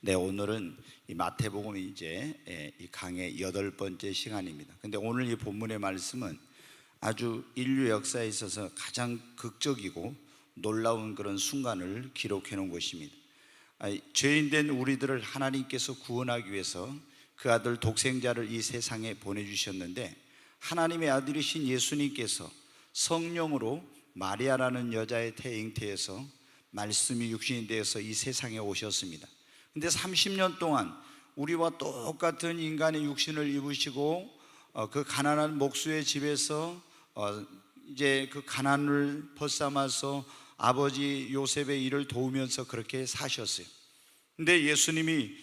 네, 오늘은 이 마태복음 이제 이 강의 8번째 시간입니다. 근데 오늘 이 본문의 말씀은 아주 인류 역사에 있어서 가장 극적이고 놀라운 그런 순간을 기록해 놓은 것입니다. 죄인된 우리들을 하나님께서 구원하기 위해서 그 아들 독생자를 이 세상에 보내주셨는데, 하나님의 아들이신 예수님께서 성령으로 마리아라는 여자의 태에 잉태해서 말씀이 육신이 되어서 이 세상에 오셨습니다. 근데 30년 동안 우리와 똑같은 인간의 육신을 입으시고 그 가난한 목수의 집에서 이제 그 가난을 벗삼아서 아버지 요셉의 일을 도우면서 그렇게 사셨어요. 근데 예수님이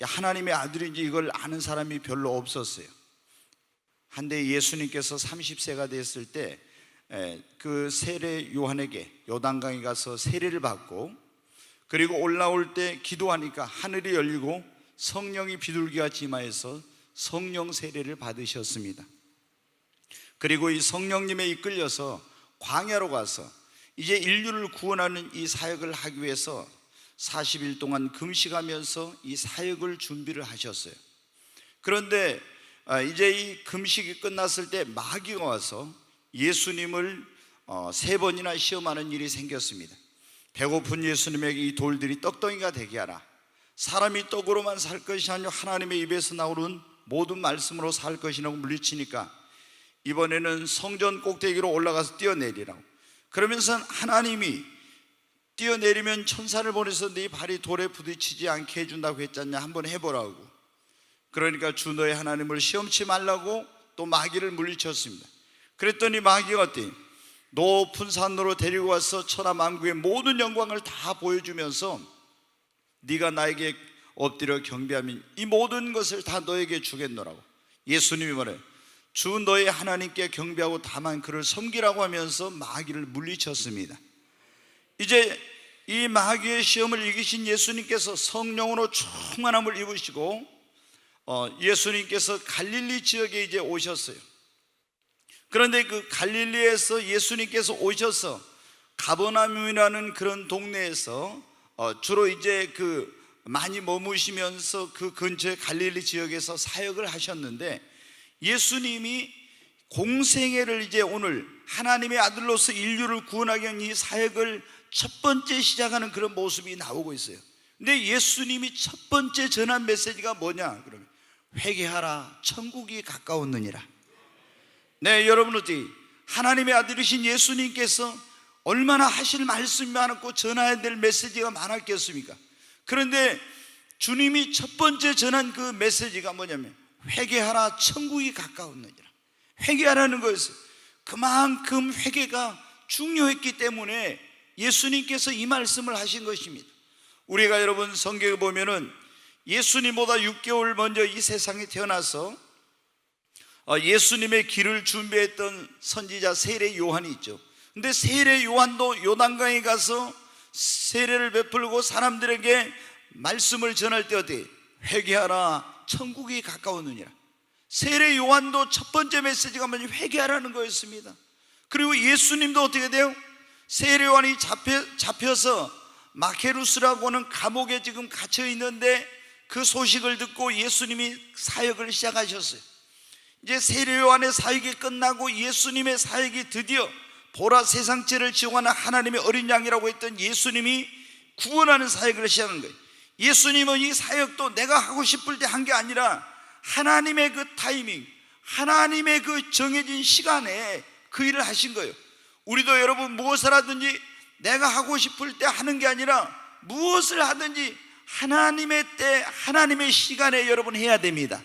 하나님의 아들인지 이걸 아는 사람이 별로 없었어요. 한데 예수님께서 30세가 됐을 때 그 세례 요한에게 요단강에 가서 세례를 받고, 그리고 올라올 때 기도하니까 하늘이 열리고 성령이 비둘기같이 임하여서 성령 세례를 받으셨습니다. 그리고 이 성령님에 이끌려서 광야로 가서 이제 인류를 구원하는 이 사역을 하기 위해서 40일 동안 금식하면서 이 사역을 준비를 하셨어요. 그런데 이제 이 금식이 끝났을 때 마귀가 와서 예수님을 3번이나 시험하는 일이 생겼습니다. 배고픈 예수님에게 이 돌들이 떡덩이가 되게 하라, 사람이 떡으로만 살 것이 아니라 하나님의 입에서 나오는 모든 말씀으로 살 것이라고 물리치니까 이번에는 성전 꼭대기로 올라가서 뛰어내리라고. 그러면서 하나님이 뛰어내리면 천사를 보내서 네 발이 돌에 부딪히지 않게 해준다고 했잖냐, 한번 해보라고. 그러니까 주 너의 하나님을 시험치 말라고 또 마귀를 물리쳤습니다. 그랬더니 마귀가 어때? 높은 산으로 데리고 와서 천하만국의 모든 영광을 다 보여주면서 네가 나에게 엎드려 경배하면 이 모든 것을 다 너에게 주겠노라고. 예수님이 뭐래요? 주 너의 하나님께 경배하고 다만 그를 섬기라고 하면서 마귀를 물리쳤습니다. 이제 이 마귀의 시험을 이기신 예수님께서 성령으로 충만함을 입으시고 예수님께서 갈릴리 지역에 이제 오셨어요. 그런데 그 갈릴리에서 예수님께서 오셔서 가버나움이라는 그런 동네에서 주로 이제 그 많이 머무시면서 그 근처의 갈릴리 지역에서 사역을 하셨는데, 예수님이 공생애를 이제 오늘 하나님의 아들로서 인류를 구원하기 위한 이 사역을 첫 번째 시작하는 그런 모습이 나오고 있어요. 근데 예수님이 첫 번째 전한 메시지가 뭐냐? 그러면 회개하라, 천국이 가까웠느니라. 네, 여러분 어떻게 하나님의 아들이신 예수님께서 얼마나 하실 말씀이 많았고 전해야 될 메시지가 많았겠습니까? 그런데 주님이 첫 번째 전한 그 메시지가 뭐냐면 회개하라, 천국이 가까웠느니라. 회개하라는 거였어요. 그만큼 회개가 중요했기 때문에 예수님께서 이 말씀을 하신 것입니다. 우리가 여러분 성경에 보면은 예수님보다 6개월 먼저 이 세상에 태어나서 예수님의 길을 준비했던 선지자 세례 요한이 있죠. 근데 세례 요한도 요단강에 가서 세례를 베풀고 사람들에게 말씀을 전할 때 어때? 회개하라, 천국이 가까웠느니라. 세례 요한도 첫 번째 메시지가 뭐냐면 회개하라는 거였습니다. 그리고 예수님도 어떻게 돼요? 세례 요한이 잡혀서 마케루스라고 하는 감옥에 지금 갇혀 있는데 그 소식을 듣고 예수님이 사역을 시작하셨어요. 이제 세례 요한의 사역이 끝나고 예수님의 사역이 드디어 보라 세상죄를 지용하는 하나님의 어린 양이라고 했던 예수님이 구원하는 사역을 시작한 거예요. 예수님은 이 사역도 내가 하고 싶을 때 한 게 아니라 하나님의 그 타이밍, 하나님의 그 정해진 시간에 그 일을 하신 거예요. 우리도 여러분 무엇을 하든지 내가 하고 싶을 때 하는 게 아니라 무엇을 하든지 하나님의 때, 하나님의 시간에 여러분 해야 됩니다.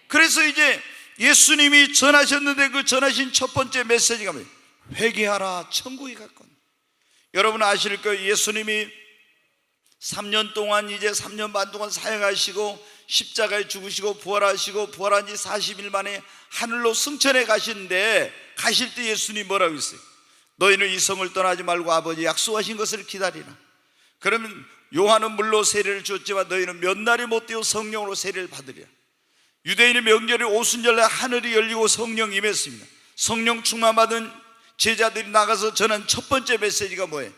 그래서 이제 예수님이 전하셨는데 그 전하신 첫 번째 메시지가 뭐예요? 회개하라, 천국이 가까운. 여러분 아실 거예요. 예수님이 3년 동안 이제 3년 반 동안 사역하시고 십자가에 죽으시고 부활하시고 부활한 지 40일 만에 하늘로 승천해 가시는데, 가실 때 예수님이 뭐라고 했어요? 너희는 이 성을 떠나지 말고 아버지 약속하신 것을 기다리라. 그러면 요한은 물로 세례를 줬지만 너희는 몇 날이 못 되어 성령으로 세례를 받으리라. 유대인의 명절에 오순절에 하늘이 열리고 성령이 임했습니다. 성령 충만받은 제자들이 나가서 전한 첫 번째 메시지가 뭐예요?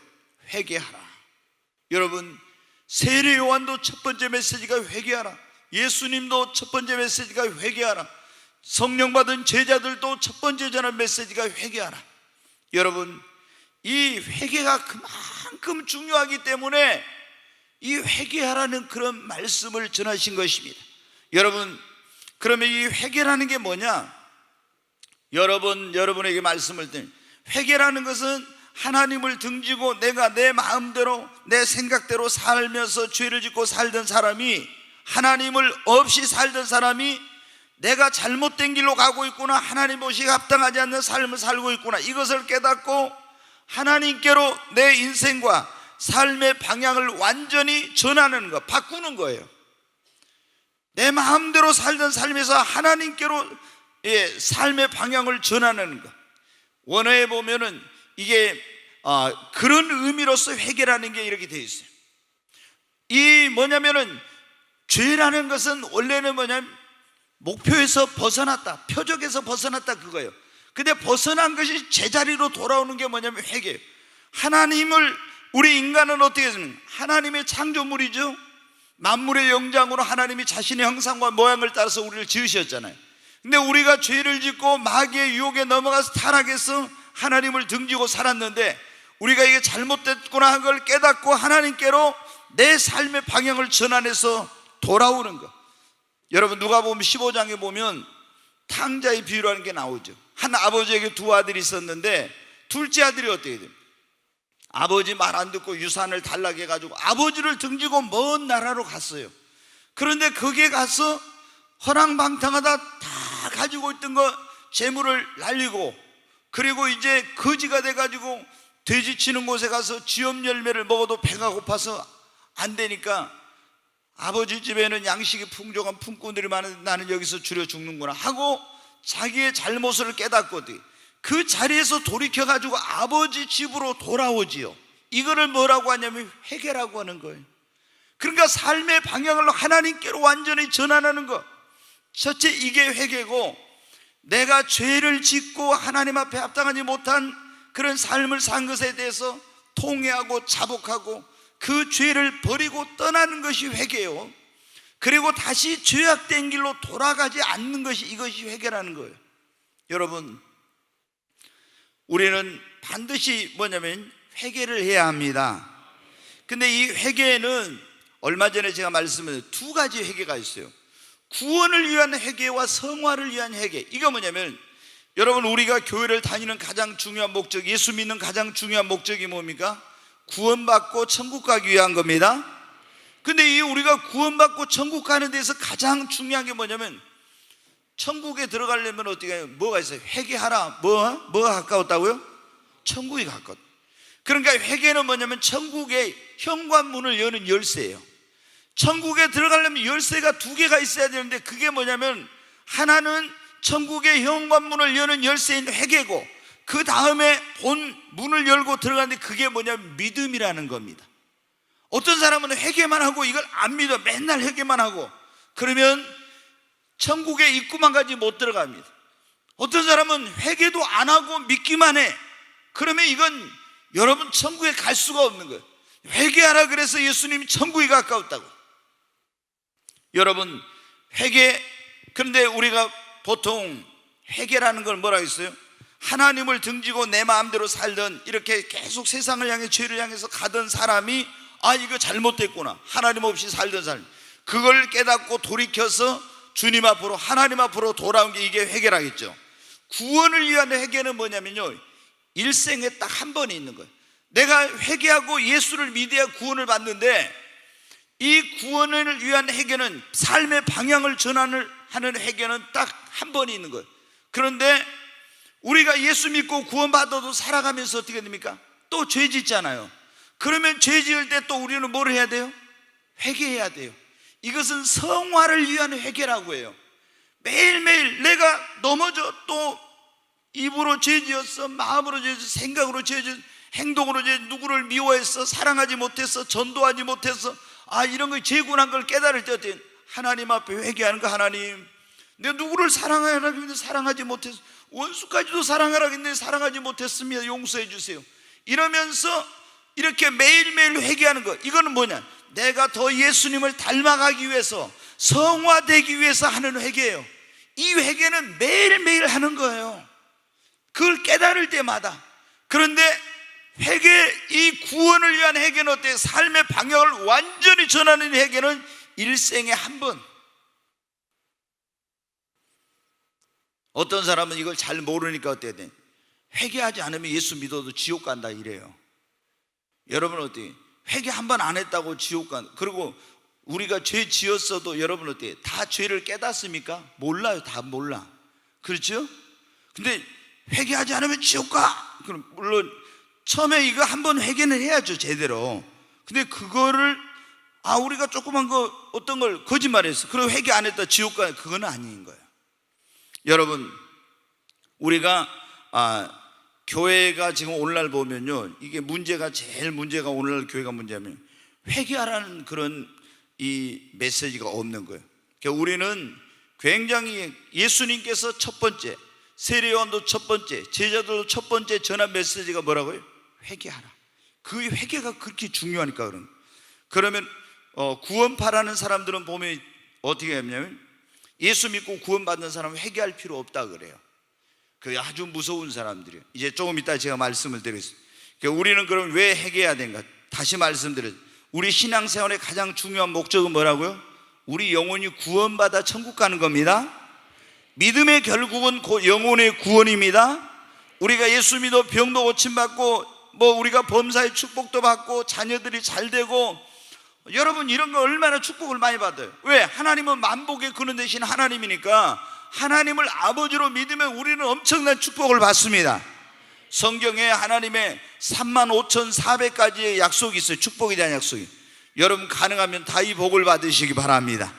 회개하라. 여러분 세례 요한도 첫 번째 메시지가 회개하라. 예수님도 첫 번째 메시지가 회개하라. 성령 받은 제자들도 첫 번째 전한 메시지가 회개하라. 여러분, 이 회개가 그만큼 중요하기 때문에 이 회개하라는 그런 말씀을 전하신 것입니다. 여러분, 그러면 이 회개라는 게 뭐냐? 여러분에게 말씀을 드립니다. 회개라는 것은 하나님을 등지고 내가 내 마음대로 내 생각대로 살면서 죄를 짓고 살던 사람이, 하나님을 없이 살던 사람이 내가 잘못된 길로 가고 있구나, 하나님 보시기에 합당하지 않는 삶을 살고 있구나, 이것을 깨닫고 하나님께로 내 인생과 삶의 방향을 완전히 전하는 것, 바꾸는 거예요. 내 마음대로 살던 삶에서 하나님께로 삶의 방향을 전하는 것. 원어에 보면은 이게 그런 의미로서 회개라는 게 이렇게 되어 있어요. 이 뭐냐면은 죄라는 것은 원래는 뭐냐면 목표에서 벗어났다, 표적에서 벗어났다, 그거예요. 근데 벗어난 것이 제자리로 돌아오는 게 뭐냐면 회개예요. 하나님을, 우리 인간은 어떻게 했습니까? 하나님의 창조물이죠. 만물의 영장으로 하나님이 자신의 형상과 모양을 따라서 우리를 지으셨잖아요. 근데 우리가 죄를 짓고 마귀의 유혹에 넘어가서 타락해서 하나님을 등지고 살았는데, 우리가 이게 잘못됐구나 한 걸 깨닫고 하나님께로 내 삶의 방향을 전환해서 돌아오는 것. 여러분, 누가복음 15장에 보면 탕자의 비유라는 게 나오죠. 한 아버지에게 두 아들이 있었는데 둘째 아들이 어떻게 됩니까? 아버지 말 안 듣고 유산을 달라고 해가지고 아버지를 등지고 먼 나라로 갔어요. 그런데 거기에 가서 허랑방탕하다 다 가지고 있던 거 재물을 날리고, 그리고 이제 거지가 돼가지고 돼지 치는 곳에 가서 지엄 열매를 먹어도 배가 고파서 안 되니까 아버지 집에는 양식이 풍족한 품꾼들이 많은데 나는 여기서 줄여 죽는구나 하고 자기의 잘못을 깨닫고 그 자리에서 돌이켜가지고 아버지 집으로 돌아오지요. 이거를 뭐라고 하냐면 회개라고 하는 거예요. 그러니까 삶의 방향을 하나님께로 완전히 전환하는 것. 첫째, 이게 회개고, 내가 죄를 짓고 하나님 앞에 합당하지 못한 그런 삶을 산 것에 대해서 통회하고 자복하고 그 죄를 버리고 떠나는 것이 회개요. 그리고 다시 죄악된 길로 돌아가지 않는 것이, 이것이 회개라는 거예요. 여러분, 우리는 반드시 뭐냐면 회개를 해야 합니다. 근데 이 회개는 얼마 전에 제가 말씀드린 두 가지 회개가 있어요. 구원을 위한 회개와 성화를 위한 회개. 이거 뭐냐면, 여러분, 우리가 교회를 다니는 가장 중요한 목적, 예수 믿는 가장 중요한 목적이 뭡니까? 구원받고 천국 가기 위한 겁니다. 근데 이 우리가 구원받고 천국 가는 데서 가장 중요한 게 뭐냐면, 천국에 들어가려면 어떻게 해요? 뭐가 있어요? 회개하라. 뭐가 가까웠다고요? 천국이 가까웠다. 그러니까 회개는 뭐냐면 천국의 현관문을 여는 열쇠예요. 천국에 들어가려면 열쇠가 두 개가 있어야 되는데, 그게 뭐냐면 하나는 천국의 현관문을 여는 열쇠인 회개고, 그 다음에 본 문을 열고 들어가는데 그게 뭐냐면 믿음이라는 겁니다. 어떤 사람은 회개만 하고 이걸 안 믿어, 맨날 회개만 하고, 그러면 천국의 입구만 가지 못 들어갑니다. 어떤 사람은 회개도 안 하고 믿기만 해. 그러면 이건 여러분 천국에 갈 수가 없는 거예요. 회개하라 그래서 예수님이 천국이 가까웠다고. 여러분, 회개, 그런데 우리가 보통 회개라는 걸 뭐라고 했어요? 하나님을 등지고 내 마음대로 살던, 이렇게 계속 세상을 향해 죄를 향해서 가던 사람이 이거 잘못됐구나, 하나님 없이 살던 사람, 그걸 깨닫고 돌이켜서 주님 앞으로, 하나님 앞으로 돌아온 게 이게 회개라겠죠. 구원을 위한 회개는 뭐냐면요, 일생에 딱 한 번이 있는 거예요. 내가 회개하고 예수를 믿어야 구원을 받는데, 이 구원을 위한 회개는, 삶의 방향을 전환을 하는 회개는 딱 한 번이 있는 거예요. 그런데 우리가 예수 믿고 구원받아도 살아가면서 어떻게 됩니까? 또 죄 짓잖아요. 그러면 죄 지을 때 또 우리는 뭘 해야 돼요? 회개해야 돼요. 이것은 성화를 위한 회개라고 해요. 매일매일 내가 넘어져, 또 입으로 죄 지었어, 마음으로 죄 지었어, 생각으로 죄 지었어, 행동으로 죄, 누구를 미워했어, 사랑하지 못했어, 전도하지 못했어, 이런 거 죄군한 걸 깨달을 때 어때요? 하나님 앞에 회개하는 거. 하나님, 내가 누구를 사랑하라고 했는데 사랑하지 못했어, 원수까지도 사랑하라고 했는데 사랑하지 못했습니다, 용서해 주세요. 이러면서 이렇게 매일매일 회개하는 것, 이거는 뭐냐? 내가 더 예수님을 닮아가기 위해서, 성화되기 위해서 하는 회개예요. 이 회개는 매일매일 하는 거예요. 그걸 깨달을 때마다. 그런데 회개, 이 구원을 위한 회개는 어때요? 삶의 방향을 완전히 전하는 회개는 일생에 한 번. 어떤 사람은 이걸 잘 모르니까 어때야 돼? 회개하지 않으면 예수 믿어도 지옥 간다 이래요. 여러분 어때요? 회개 한 번 안 했다고 지옥 간다. 그리고 우리가 죄 지었어도 여러분 어때요? 다 죄를 깨닫습니까? 몰라요. 다 몰라. 그렇죠? 근데 회개하지 않으면 지옥 가. 그럼 물론 처음에 이거 한 번 회개는 해야죠, 제대로. 근데 그거를 우리가 조그만 거 어떤 걸 거짓말했어. 그리고 회개 안 했다 지옥 가. 그건 아닌 거예요. 여러분, 우리가 교회가 지금 오늘날 보면요, 이게 문제가, 제일 문제가 오늘날 교회가 문제면 회개하라는 그런 이 메시지가 없는 거예요. 그러니까 우리는 굉장히 예수님께서 첫 번째, 세례요한도 첫 번째, 제자들도 첫 번째 전한 메시지가 뭐라고요? 회개하라. 그 회개가 그렇게 중요하니까 그러면 구원파라는 사람들은 보면 어떻게 하냐면 예수 믿고 구원받는 사람은 회개할 필요 없다 그래요. 그게 아주 무서운 사람들이에요. 이제 조금 이따 제가 말씀을 드리겠습니다. 그러니까 우리는 그럼 왜 회개해야 되는가? 다시 말씀드려요. 우리 신앙생활의 가장 중요한 목적은 뭐라고요? 우리 영혼이 구원받아 천국 가는 겁니다. 믿음의 결국은 영혼의 구원입니다. 우리가 예수 믿어 병도 고침받고 우리가 범사의 축복도 받고 자녀들이 잘 되고, 여러분 이런 거 얼마나 축복을 많이 받아요. 왜? 하나님은 만복의 근원 되신 하나님이니까 하나님을 아버지로 믿으면 우리는 엄청난 축복을 받습니다. 성경에 하나님의 35,400가지의 약속이 있어요. 축복에 대한 약속이. 여러분 가능하면 다 이 복을 받으시기 바랍니다.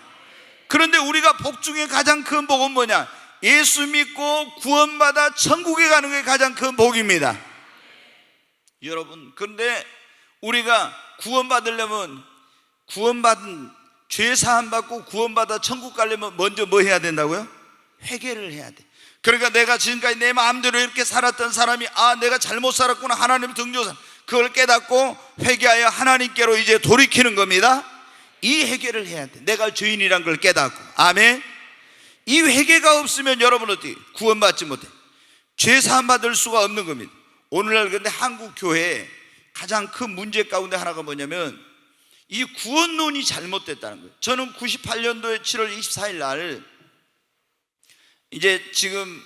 그런데 우리가 복 중에 가장 큰 복은 뭐냐? 예수 믿고 구원받아 천국에 가는 게 가장 큰 복입니다. 여러분, 그런데 우리가 구원받으려면, 구원받은, 죄 사함 받고 구원받아 천국 가려면 먼저 뭐 해야 된다고요? 회개를 해야 돼. 그러니까 내가 지금까지 내 마음대로 이렇게 살았던 사람이 내가 잘못 살았구나, 하나님 등조사, 그걸 깨닫고 회개하여 하나님께로 이제 돌이키는 겁니다. 이 회개를 해야 돼. 내가 죄인이란 걸 깨닫고. 아멘. 이 회개가 없으면 여러분 어떻게 구원받지 못해? 죄 사함 받을 수가 없는 겁니다. 오늘날 근데 한국 교회에 가장 큰 문제 가운데 하나가 뭐냐면 이 구원론이 잘못됐다는 거예요. 저는 98년도에 7월 24일 날 이제 지금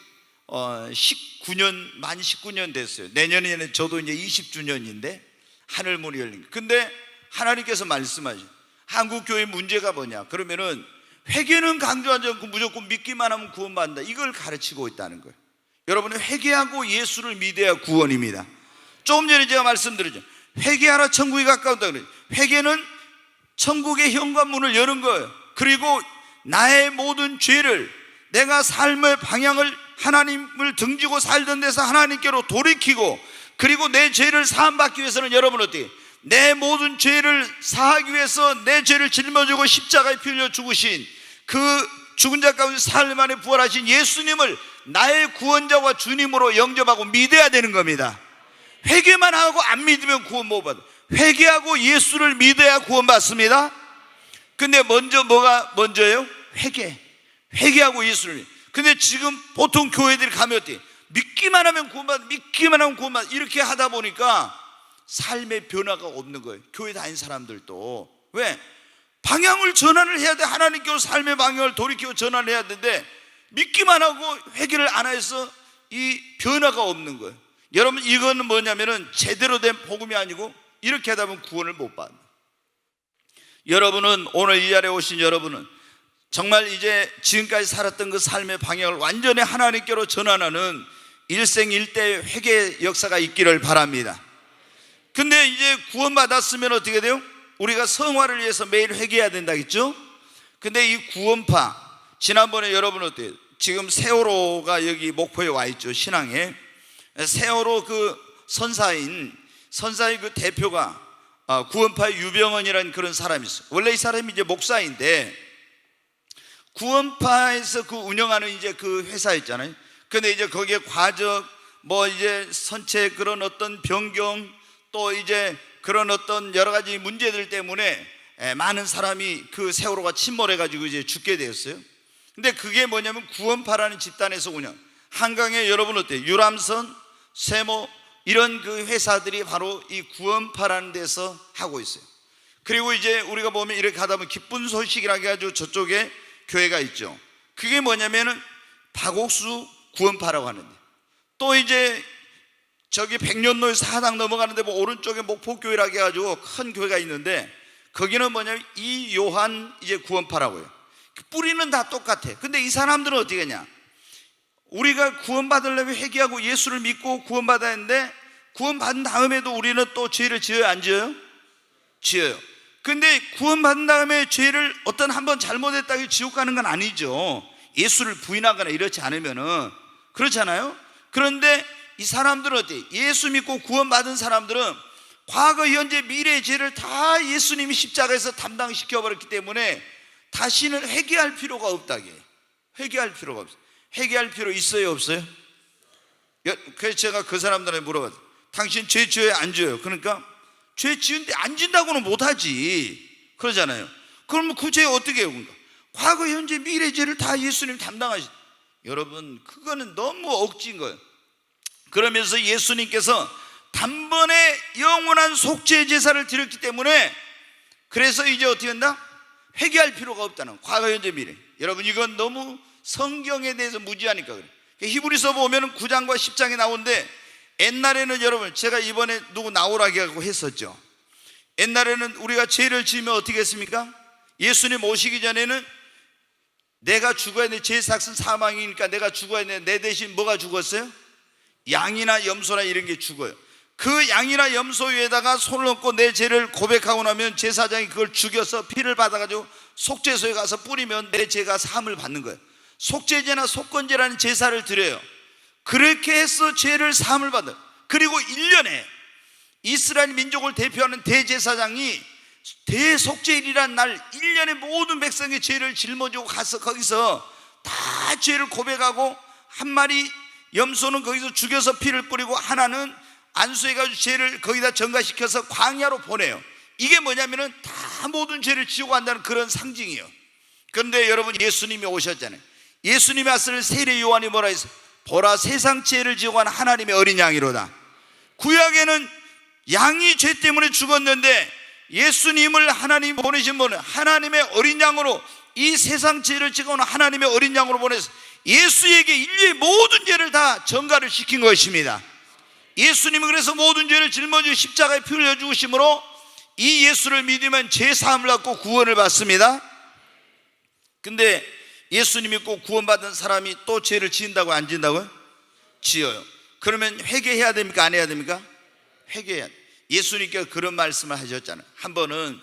19년, 만 19년 됐어요. 내년에는 저도 이제 20주년인데 하늘문이 열린. 근데 하나님께서 말씀하죠. 한국 교회 문제가 뭐냐? 그러면은 회개는 강조하지 않고 무조건 믿기만 하면 구원받는다, 이걸 가르치고 있다는 거예요. 여러분은 회개하고 예수를 믿어야 구원입니다. 조금 전에 제가 말씀드렸죠. 회개하라 천국이 가까웠다 그래요. 회개는 천국의 현관문을 여는 거예요. 그리고 나의 모든 죄를, 내가 삶의 방향을 하나님을 등지고 살던 데서 하나님께로 돌이키고, 그리고 내 죄를 사함받기 위해서는 여러분 어떻게, 내 모든 죄를 사하기 위해서 내 죄를 짊어지고 십자가에 피 흘려 죽으신 그 죽은 자 가운데 사흘 만에 부활하신 예수님을 나의 구원자와 주님으로 영접하고 믿어야 되는 겁니다. 회개만 하고 안 믿으면 구원 못 받아요. 회개하고 예수를 믿어야 구원받습니다. 근데 먼저 뭐가 먼저예요? 회개하고 예수를. 근데 지금 보통 교회들이 가면 어때? 믿기만 하면 구원받아, 믿기만 하면 구원받아, 이렇게 하다 보니까 삶의 변화가 없는 거예요. 교회 다닌 사람들도. 왜? 방향을 전환을 해야 돼. 하나님께로 삶의 방향을 돌이키고 전환을 해야 되는데 믿기만 하고 회개를 안 해서 이 변화가 없는 거예요. 여러분 이거는 뭐냐면은 제대로 된 복음이 아니고 이렇게 하다 보면 구원을 못 받는. 여러분은 오늘 이 자리에 오신 여러분은 정말 이제 지금까지 살았던 그 삶의 방향을 완전히 하나님께로 전환하는 일생일대 회개 역사가 있기를 바랍니다. 근데 이제 구원받았으면 어떻게 돼요? 우리가 성화를 위해서 매일 회개해야 된다겠죠? 근데 이 구원파, 지난번에 여러분 어때요? 지금 세월호가 여기 목포에 와 있죠, 신앙에. 세월호 그 선사의 그 대표가 구원파의 유병헌이라는 그런 사람이 있어요. 원래 이 사람이 이제 목사인데 구원파에서 그 운영하는 이제 그 회사 있잖아요. 근데 이제 거기에 과적, 뭐 이제 선체 그런 어떤 변경, 또 이제 그런 어떤 여러 가지 문제들 때문에 많은 사람이 그 세월호가 침몰해가지고 이제 죽게 되었어요. 근데 그게 뭐냐면 구원파라는 집단에서 운영. 한강에 여러분 어때요? 유람선, 세모 이런 그 회사들이 바로 이 구원파라는 데서 하고 있어요. 그리고 이제 우리가 보면 이렇게 가다 보면 기쁜 소식이라고 해가지고 저쪽에 교회가 있죠. 그게 뭐냐면은 박옥수 구원파라고 하는데, 또 이제 저기 백년로에 사당 넘어가는데 뭐 오른쪽에 목포교회라고 해가지고 큰 교회가 있는데 거기는 뭐냐면 이 요한 이제 구원파라고요. 뿌리는 다 똑같아. 근데 이 사람들은 어떻게 했냐? 우리가 구원받으려면 회개하고 예수를 믿고 구원받아야 하는데, 구원받은 다음에도 우리는 또 죄를 지어요, 안 지어요? 지어요. 근데 구원받은 다음에 죄를 어떤 한번 잘못했다고 지옥 가는 건 아니죠. 예수를 부인하거나 이렇지 않으면은. 그렇잖아요. 그런데 이 사람들은 어때요? 예수 믿고 구원받은 사람들은 과거, 현재, 미래의 죄를 다 예수님이 십자가에서 담당시켜 버렸기 때문에 다시는 회개할 필요가 없다게. 회개할 필요가 없어요. 회개할 필요 있어요, 없어요? 그래서 제가 그 사람들한테 물어봤어요. 당신 죄 지어요, 안 지어요? 그러니까 죄 지은데 안 진다고는 못하지 그러잖아요. 그러면 그 죄 어떻게 해요? 그러니까 과거, 현재, 미래 죄를 다 예수님 담당하시. 여러분, 그거는 너무 억지인 거예요. 그러면서 예수님께서 단번에 영원한 속죄 제사를 드렸기 때문에, 그래서 이제 어떻게 한다? 회개할 필요가 없다는, 과거, 현재, 미래. 여러분, 이건 너무 성경에 대해서 무지하니까 그래. 히브리서 보면 9장과 10장이 나오는데, 옛날에는 여러분, 제가 이번에 누구 나오라고 하고 했었죠. 옛날에는 우리가 죄를 지으면 어떻게 했습니까? 예수님 오시기 전에는 내가 죽어야 돼. 죄 삭은 사망이니까 내가 죽어야 돼. 내 대신 뭐가 죽었어요? 양이나 염소나 이런 게 죽어요. 그 양이나 염소 위에다가 손을 얹고 내 죄를 고백하고 나면 제사장이 그걸 죽여서 피를 받아가지고 속죄소에 가서 뿌리면 내 죄가 사함을 받는 거예요. 속죄제나 속건제라는 제사를 드려요. 그렇게 해서 죄를 사함을 받아요. 그리고 1년에 이스라엘 민족을 대표하는 대제사장이 대속죄일이란 날 1년에 모든 백성의 죄를 짊어지고 가서 거기서 다 죄를 고백하고, 한 마리 염소는 거기서 죽여서 피를 뿌리고 하나는 안수해가지고 죄를 거기다 전가시켜서 광야로 보내요. 이게 뭐냐면은 다 모든 죄를 지우고 간다는 그런 상징이에요. 그런데 여러분, 예수님이 오셨잖아요. 예수님이 왔을 세례 요한이 뭐라 했어요? 보라, 세상 죄를 지우고 간 하나님의 어린 양이로다. 구약에는 양이 죄 때문에 죽었는데 예수님을 하나님 보내신 분은 하나님의 어린 양으로, 이 세상 죄를 지고 간 하나님의 어린 양으로 보내서 예수에게 인류의 모든 죄를 다 전가를 시킨 것입니다. 예수님은 그래서 모든 죄를 짊어지고 십자가에 피 흘려 죽으심으로 이 예수를 믿으면 죄 사함을 받고 구원을 받습니다. 근데 예수님 믿고 구원받은 사람이 또 죄를 지은다고 안 지은다고요? 지어요. 그러면 회개해야 됩니까? 안 해야 됩니까? 회개해야 돼요. 예수님께서 그런 말씀을 하셨잖아요. 한 번은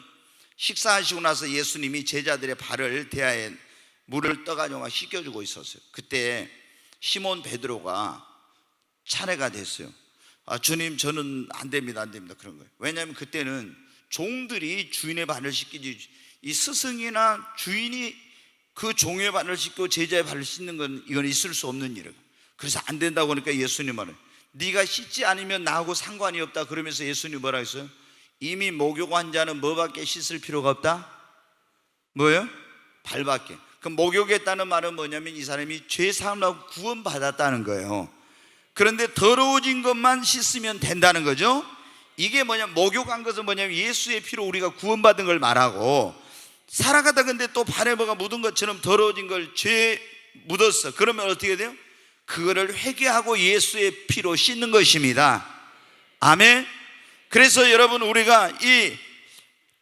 식사하시고 나서 예수님이 제자들의 발을 대야에 물을 떠가지고 막 씻겨주고 있었어요. 그때 시몬 베드로가 차례가 됐어요. 주님, 저는 안 됩니다, 안 됩니다. 그런 거예요. 왜냐하면 그때는 종들이 주인의 발을 씻기지, 이 스승이나 주인이 그 종의 발을 씻고 제자의 발을 씻는 건 이건 있을 수 없는 일이에요. 그래서 안 된다고 하니까 예수님 말은 네가 씻지 않으면 나하고 상관이 없다. 그러면서 예수님 뭐라 했어요? 이미 목욕한 자는 뭐밖에 씻을 필요가 없다? 뭐예요? 발밖에. 그 목욕했다는 말은 뭐냐면 이 사람이 죄 사함을 하고 구원받았다는 거예요. 그런데 더러워진 것만 씻으면 된다는 거죠. 이게 뭐냐면, 목욕한 것은 뭐냐면 예수의 피로 우리가 구원받은 걸 말하고, 살아가다 근데 또 발에 뭐가 묻은 것처럼 더러워진 걸 죄 묻었어. 그러면 어떻게 돼요? 그거를 회개하고 예수의 피로 씻는 것입니다. 아멘. 그래서 여러분, 우리가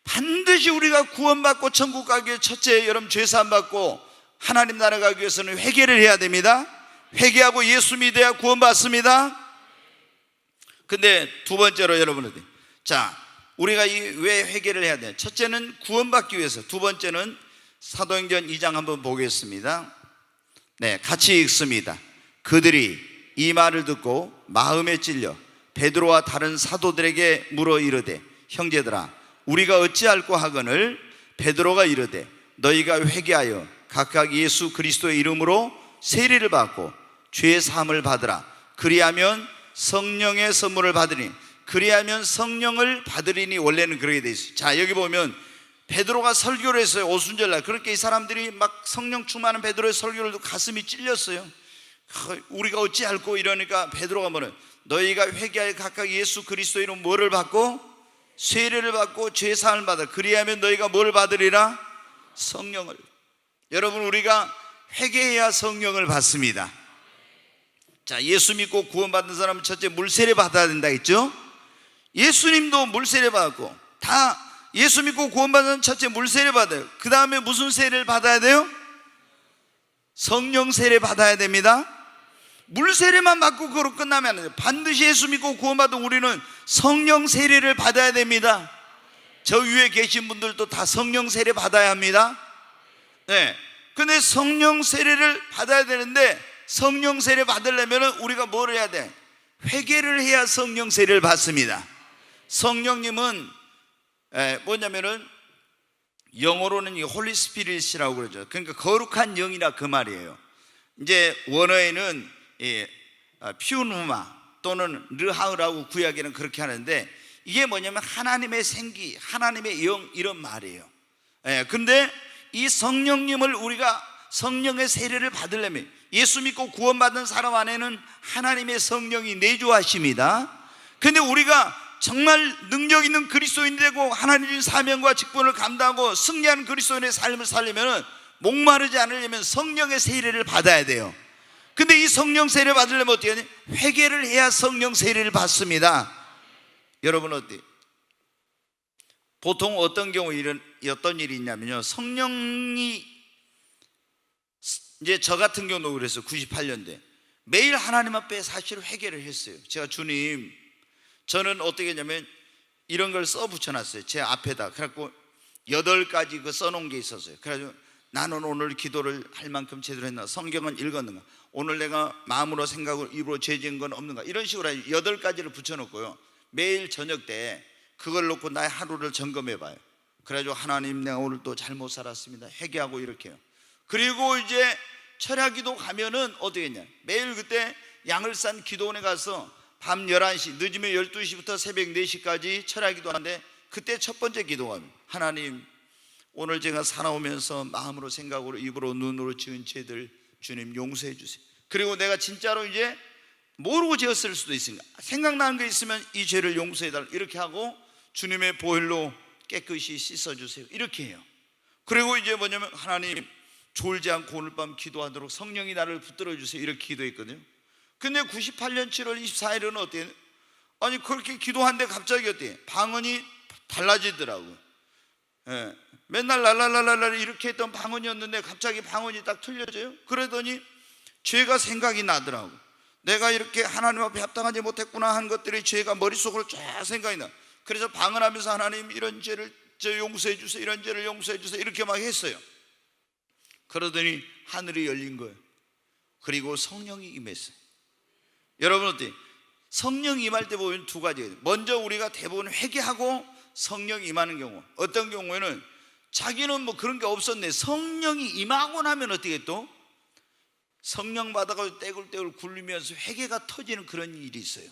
반드시 우리가 구원받고 천국 가기 위해 첫째, 여러분 죄사함 받고 하나님 나라 가기 위해서는 회개를 해야 됩니다. 회개하고 예수 믿어야 구원받습니다. 근데 두 번째로 여러분, 자, 우리가 왜 회개를 해야 돼요? 첫째는 구원받기 위해서, 두 번째는 사도행전 2장 한번 보겠습니다. 네, 같이 읽습니다. 그들이 이 말을 듣고 마음에 찔려 베드로와 다른 사도들에게 물어 이르되, 형제들아, 우리가 어찌할꼬 하거늘? 베드로가 이르되, 너희가 회개하여 각각 예수 그리스도의 이름으로 세례를 받고 죄 사함을 받으라. 그리하면 성령의 선물을 받으니 그리하면 성령을 받으리니. 원래는 그렇게 돼 있어요. 자, 여기 보면 베드로가 설교를 했어요. 오순절날. 그렇게 이 사람들이 막 성령 충만한 베드로의 설교를 듣고 가슴이 찔렸어요. 우리가 어찌할꼬 이러니까 베드로가 뭐는, 너희가 회개하여 각각 예수 그리스도 이름 뭐를 받고 세례를 받고 죄사함을 받아. 그리하면 너희가 뭘 받으리라? 성령을. 여러분, 우리가 회개해야 성령을 받습니다. 자, 예수 믿고 구원받은 사람은 첫째 물세례 받아야 된다 했죠? 예수님도 물세례 받았고, 다 예수 믿고 구원받은 첫째 물세례 받아요. 그 다음에 무슨 세례를 받아야 돼요? 성령 세례 받아야 됩니다. 물세례만 받고 그걸로 끝나면 안 돼요. 반드시 예수 믿고 구원받은 우리는 성령 세례를 받아야 됩니다. 저 위에 계신 분들도 다 성령 세례 받아야 합니다. 네. 근데 성령 세례를 받아야 되는데, 성령 세례 받으려면 우리가 뭘 해야 돼? 회개를 해야 성령 세례를 받습니다. 성령님은 뭐냐면은 영어로는 이 홀리 스피릿이라고 그러죠. 그러니까 거룩한 영이라 그 말이에요. 이제 원어에는 피우누마 또는 르하우라고 구약에는 그렇게 하는데, 이게 뭐냐면 하나님의 생기, 하나님의 영, 이런 말이에요. 근데 이 성령님을 우리가 성령의 세례를 받으려면, 예수 믿고 구원받은 사람 안에는 하나님의 성령이 내주하십니다. 근데 우리가 정말 능력 있는 그리스도인이 되고 하나님의 사명과 직분을 감당하고 승리하는 그리스도인의 삶을 살려면, 목마르지 않으려면 성령의 세례를 받아야 돼요. 근데 이 성령 세례를 받으려면 어떻게 하냐? 회개를 해야 성령 세례를 받습니다. 여러분 어때요? 보통 어떤 경우에 어떤 일이 있냐면요, 성령이, 이제 저 같은 경우도 그랬어요. 98년대 매일 하나님 앞에 사실 회개를 했어요. 제가 주님, 저는 어떻게 했냐면 이런 걸 써 붙여놨어요. 제 앞에다. 그래갖고 8가지 그 써놓은 게 있었어요. 그래가지고 나는 오늘 기도를 할 만큼 제대로 했나? 성경은 읽었는가? 오늘 내가 마음으로 생각으로 입으로 죄 지은 건 없는가? 이런 식으로 8가지를 붙여놓고요, 매일 저녁 때 그걸 놓고 나의 하루를 점검해봐요. 그래가지고 하나님, 내가 오늘 또 잘못 살았습니다, 회개하고 이렇게 해요. 그리고 이제 철야기도 가면은 어떻게 했냐, 매일 그때 양을산 기도원에 가서 밤 11시, 늦으면 12시부터 새벽 4시까지 철야기도 하는데, 그때 첫 번째 기도가, 하나님, 오늘 제가 살아오면서 마음으로 생각으로 입으로 눈으로 지은 죄들 주님 용서해 주세요. 그리고 내가 진짜로 이제 모르고 지었을 수도 있으니까 생각나는 게 있으면 이 죄를 용서해 달라, 이렇게 하고 주님의 보혈로 깨끗이 씻어 주세요, 이렇게 해요. 그리고 이제 뭐냐면, 하나님, 졸지 않고 오늘 밤 기도하도록 성령이 나를 붙들어 주세요, 이렇게 기도했거든요. 근데 98년 7월 24일은 어때요? 아니, 그렇게 기도한데 갑자기 어때요? 방언이 달라지더라고요. 맨날 랄랄랄랄 이렇게 했던 방언이었는데 갑자기 방언이 딱 틀려져요. 그러더니 죄가 생각이 나더라고. 내가 이렇게 하나님 앞에 합당하지 못했구나 하는 것들이 죄가 머릿속으로 쫙 생각이 나. 그래서 방언하면서 하나님, 이런 죄를 저 용서해 주세요, 이런 죄를 용서해 주세요, 이렇게 막 했어요. 그러더니 하늘이 열린 거예요. 그리고 성령이 임했어요. 여러분 어때요? 성령 임할 때 보면 2가지예요. 먼저 우리가 대부분 회개하고 성령 임하는 경우, 어떤 경우에는 자기는 뭐 그런 게 없었네, 성령이 임하고 나면 어떻게 또 성령 받아가지고 떼굴떼굴 굴리면서 회개가 터지는 그런 일이 있어요.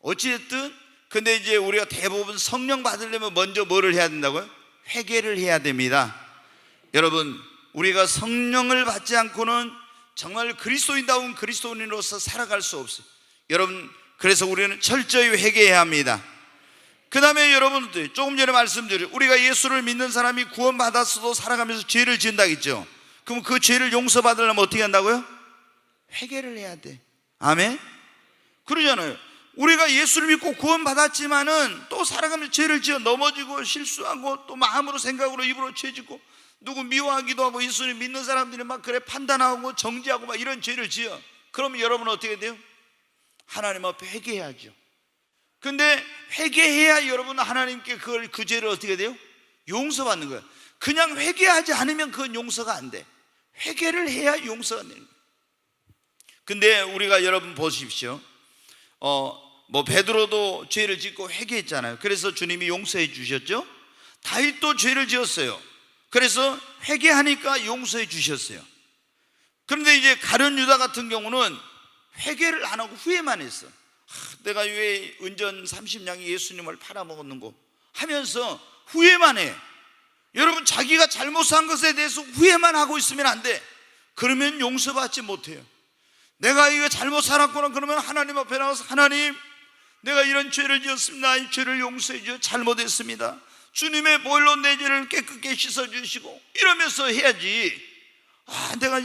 어찌됐든 근데 이제 우리가 대부분 성령 받으려면 먼저 뭐를 해야 된다고요? 회개를 해야 됩니다. 여러분, 우리가 성령을 받지 않고는 정말 그리스도인다운 그리스도인으로서 살아갈 수 없어요. 여러분, 그래서 우리는 철저히 회개해야 합니다. 그 다음에 여러분들, 조금 전에 말씀드린, 우리가 예수를 믿는 사람이 구원받았어도 살아가면서 죄를 지은다 했죠. 그럼 그 죄를 용서받으려면 어떻게 한다고요? 회개를 해야 돼. 아멘? 그러잖아요. 우리가 예수를 믿고 구원받았지만은 또 살아가면서 죄를 지어 넘어지고 실수하고 또 마음으로 생각으로 입으로 죄 짓고 누구 미워하기도 하고, 예수를 믿는 사람들이 막 그래 판단하고 정죄하고 막 이런 죄를 지어. 그러면 여러분 어떻게 돼요? 하나님 앞에 회개해야죠. 근데 회개해야 여러분 하나님께 그 죄를 어떻게 돼요? 용서받는 거예요. 그냥 회개하지 않으면 그건 용서가 안 돼. 회개를 해야 용서가 되는 거예요. 근데 우리가 여러분 보십시오. 뭐 베드로도 죄를 짓고 회개했잖아요. 그래서 주님이 용서해 주셨죠. 다윗도 죄를 지었어요. 그래서 회개하니까 용서해 주셨어요. 그런데 이제 가룟 유다 같은 경우는 회개를 안 하고 후회만 했어. 내가 왜 은전 30냥이 예수님을 팔아먹었는고 하면서 후회만 해. 여러분, 자기가 잘못한 것에 대해서 후회만 하고 있으면 안 돼. 그러면 용서받지 못해요. 내가 이거 잘못 살았구나 그러면 하나님 앞에 나가서, 하나님, 내가 이런 죄를 지었습니다. 이 죄를 용서해 주셔. 잘못했습니다. 주님의 보혈로 내 죄를 깨끗게 씻어주시고, 이러면서 해야지. 내가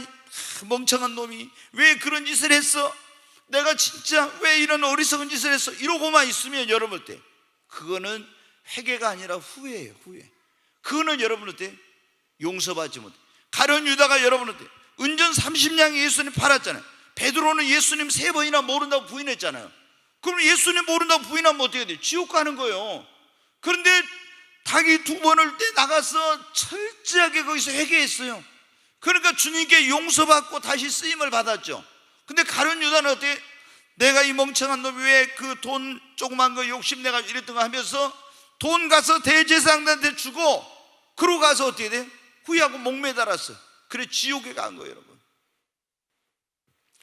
멍청한 놈이 왜 그런 짓을 했어? 내가 진짜 왜 이런 어리석은 짓을 했어? 이러고만 있으면 여러분 어때? 그거는 회개가 아니라 후회예요. 후회. 그거는 여러분 어때? 용서받지 못해. 가룟 유다가 여러분 어때? 은전 30냥이 예수님 팔았잖아요. 베드로는 예수님 3번이나 모른다고 부인했잖아요. 그럼 예수님 모른다고 부인하면 어떻게 돼요? 지옥 가는 거예요. 그런데 닭이 2번을 때 나가서 철저하게 거기서 회개했어요. 그러니까 주님께 용서받고 다시 쓰임을 받았죠. 근데 가룟 유다는 어떻게? 내가 이 멍청한 놈이 왜 그 돈 조그만 거 욕심내가지고 이랬던 거 하면서 돈 가서 대제사장한테 주고, 그러고 가서 어떻게 돼? 후회하고 목매달았어. 그래 지옥에 간 거예요. 여러분,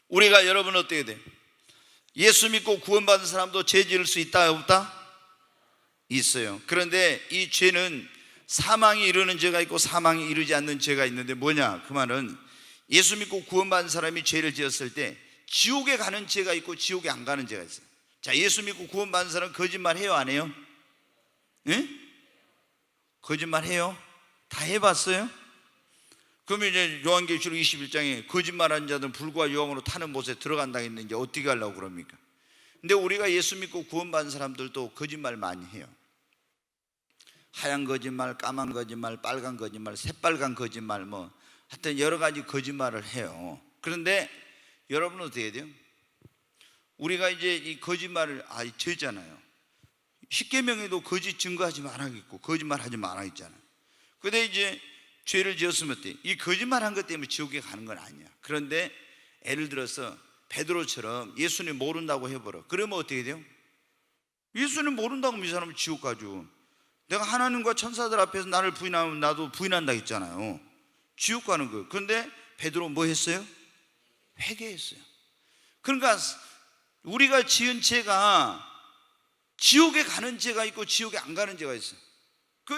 우리가 여러분 어떻게 돼? 예수 믿고 구원받은 사람도 죄 지을 수 있다 없다? 있어요. 그런데 이 죄는 사망이 이르는 죄가 있고 사망이 이르지 않는 죄가 있는데, 뭐냐? 그 말은 예수 믿고 구원받은 사람이 죄를 지었을 때 지옥에 가는 죄가 있고 지옥에 안 가는 죄가 있어요. 자, 예수 믿고 구원받은 사람 거짓말 해요 안 해요? 예? 거짓말 해요? 다 해봤어요? 그러면 이제 요한계시록 21장에 거짓말하는 자들은 불과 유황으로 타는 못에 들어간다 했는데 어떻게 하려고 그럽니까? 근데 우리가 예수 믿고 구원받은 사람들도 거짓말 많이 해요. 하얀 거짓말, 까만 거짓말, 빨간 거짓말, 새빨간 거짓말, 뭐 하여튼 여러 가지 거짓말을 해요. 그런데 여러분은 어떻게 해야 돼요? 우리가 이제 이 거짓말을 죄잖아요. 십계명에도 거짓 증거하지 말아야겠고 거짓말 하지 말아야겠잖아요. 근데 이제 죄를 지었으면 어때? 이 거짓말한 것 때문에 지옥에 가는 건 아니야. 그런데 예를 들어서 베드로처럼 예수님 모른다고 해버려. 그러면 어떻게 돼요? 예수님 모른다고 하면 이 사람은 지옥 가죠. 내가 하나님과 천사들 앞에서 나를 부인하면 나도 부인한다 했잖아요. 지옥 가는 거예요. 그런데 베드로 뭐 했어요? 회개했어요. 그러니까 우리가 지은 죄가 지옥에 가는 죄가 있고 지옥에 안 가는 죄가 있어요. 그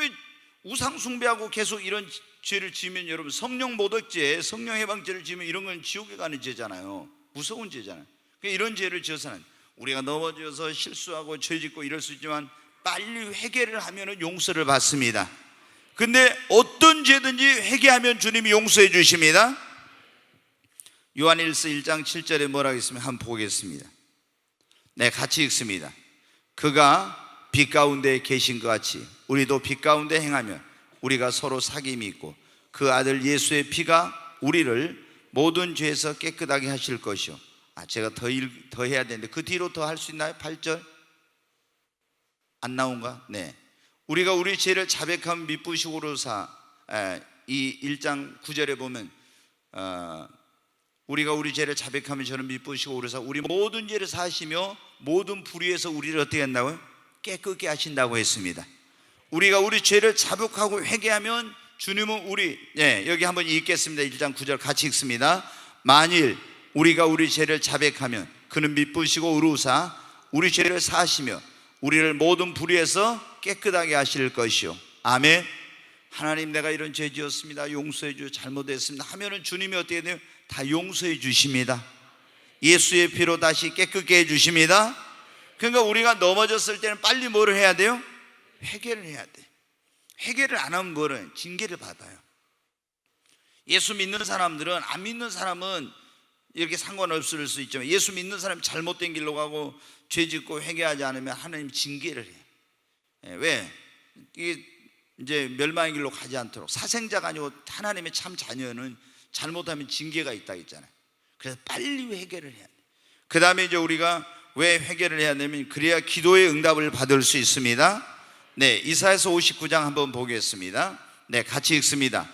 우상 숭배하고 계속 이런 죄를 지으면 여러분, 성령 모독죄, 성령 해방죄를 지으면 이런 건 지옥에 가는 죄잖아요. 무서운 죄잖아요. 그러니까 이런 죄를 지어서는 우리가 넘어져서 실수하고 죄 짓고 이럴 수 있지만 빨리 회개를 하면 용서를 받습니다. 근데 어떤 죄든지 회개하면 주님이 용서해 주십니다. 요한일서 1장 7절에 뭐라고 있으면 한번 보겠습니다. 네, 같이 읽습니다. 그가 빛 가운데 계신 것 같이 우리도 빛 가운데 행하며 우리가 서로 사귐이 있고 그 아들 예수의 피가 우리를 모든 죄에서 깨끗하게 하실 것이요. 제가 더 해야 되는데 그 뒤로 더 할 수 있나요? 8절 안 나온가? 네. 우리가 우리 죄를 자백하면 미쁘시고 그러사, 이 1장 9절에 보면 우리가 우리 죄를 자백하면 저는 미쁘시고 그러사 우리 모든 죄를 사하시며 모든 불의에서 우리를 어떻게 한다고요? 깨끗게 하신다고 했습니다. 우리가 우리 죄를 자복하고 회개하면 주님은 여기 한번 읽겠습니다. 1장 9절 같이 읽습니다. 만일 우리가 우리 죄를 자백하면 그는 미쁘시고 의로우사 우리 죄를 사하시며 우리를 모든 불의에서 깨끗하게 하실 것이요. 아멘. 하나님, 내가 이런 죄 지었습니다. 용서해 주시오. 잘못했습니다 하면은 주님이 어떻게 돼요? 다 용서해 주십니다. 예수의 피로 다시 깨끗게 해 주십니다. 그러니까 우리가 넘어졌을 때는 빨리 뭐를 해야 돼요? 회개를 해야 돼. 회개를 안 하면 뭐를? 징계를 받아요. 예수 믿는 사람들은, 안 믿는 사람은 이렇게 상관없을 수 있지만 예수 믿는 사람이 잘못된 길로 가고 죄 짓고 회개하지 않으면 하나님 징계를 해요. 왜? 이게 이제 멸망의 길로 가지 않도록. 사생자가 아니고 하나님의 참 자녀는 잘못하면 징계가 있다 했잖아요. 그래서 빨리 회개를 해야 돼. 그 다음에 이제 우리가 왜 회개를 해야 되냐면 그래야 기도의 응답을 받을 수 있습니다. 네, 이사야서 59장 한번 보겠습니다. 네, 같이 읽습니다.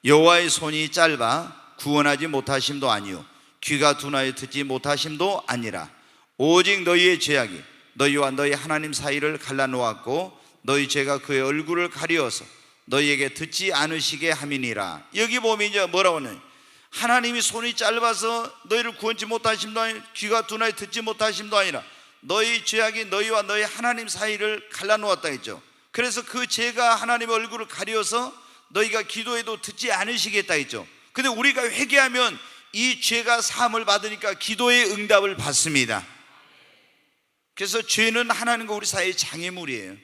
여호와의 손이 짧아 구원하지 못하심도 아니요 귀가 둔하여 듣지 못하심도 아니라 오직 너희의 죄악이 너희와 너희 하나님 사이를 갈라놓았고 너희 죄가 그의 얼굴을 가리어서 너희에게 듣지 않으시게 함이니라. 여기 보면 이제 뭐라고 하냐, 하나님이 손이 짧아서 너희를 구원치 못하심도 아니라 귀가 둔하여 듣지 못하심도 아니라 너희 죄악이 너희와 너희 하나님 사이를 갈라놓았다 했죠. 그래서 그 죄가 하나님의 얼굴을 가려서 너희가 기도해도 듣지 않으시겠다 했죠. 근데 우리가 회개하면 이 죄가 사함을 받으니까 기도의 응답을 받습니다. 그래서 죄는 하나님과 우리 사이의 장애물이에요.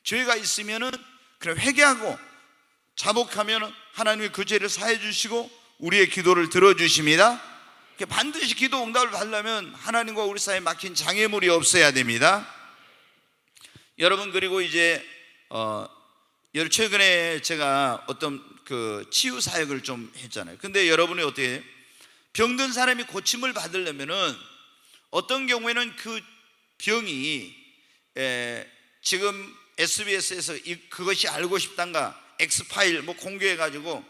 죄가 있으면은 그럼 회개하고 자복하면 하나님이 그 죄를 사해 주시고 우리의 기도를 들어주십니다. 반드시 기도 응답을 받으려면 하나님과 우리 사이에 막힌 장애물이 없어야 됩니다. 여러분, 그리고 이제 최근에 제가 어떤 그 치유 사역을 좀 했잖아요. 근데 여러분이 어떻게 해요? 병든 사람이 고침을 받으려면은 어떤 경우에는 그 병이 지금 SBS에서 그것이 알고 싶단가 엑스파일 공개해가지고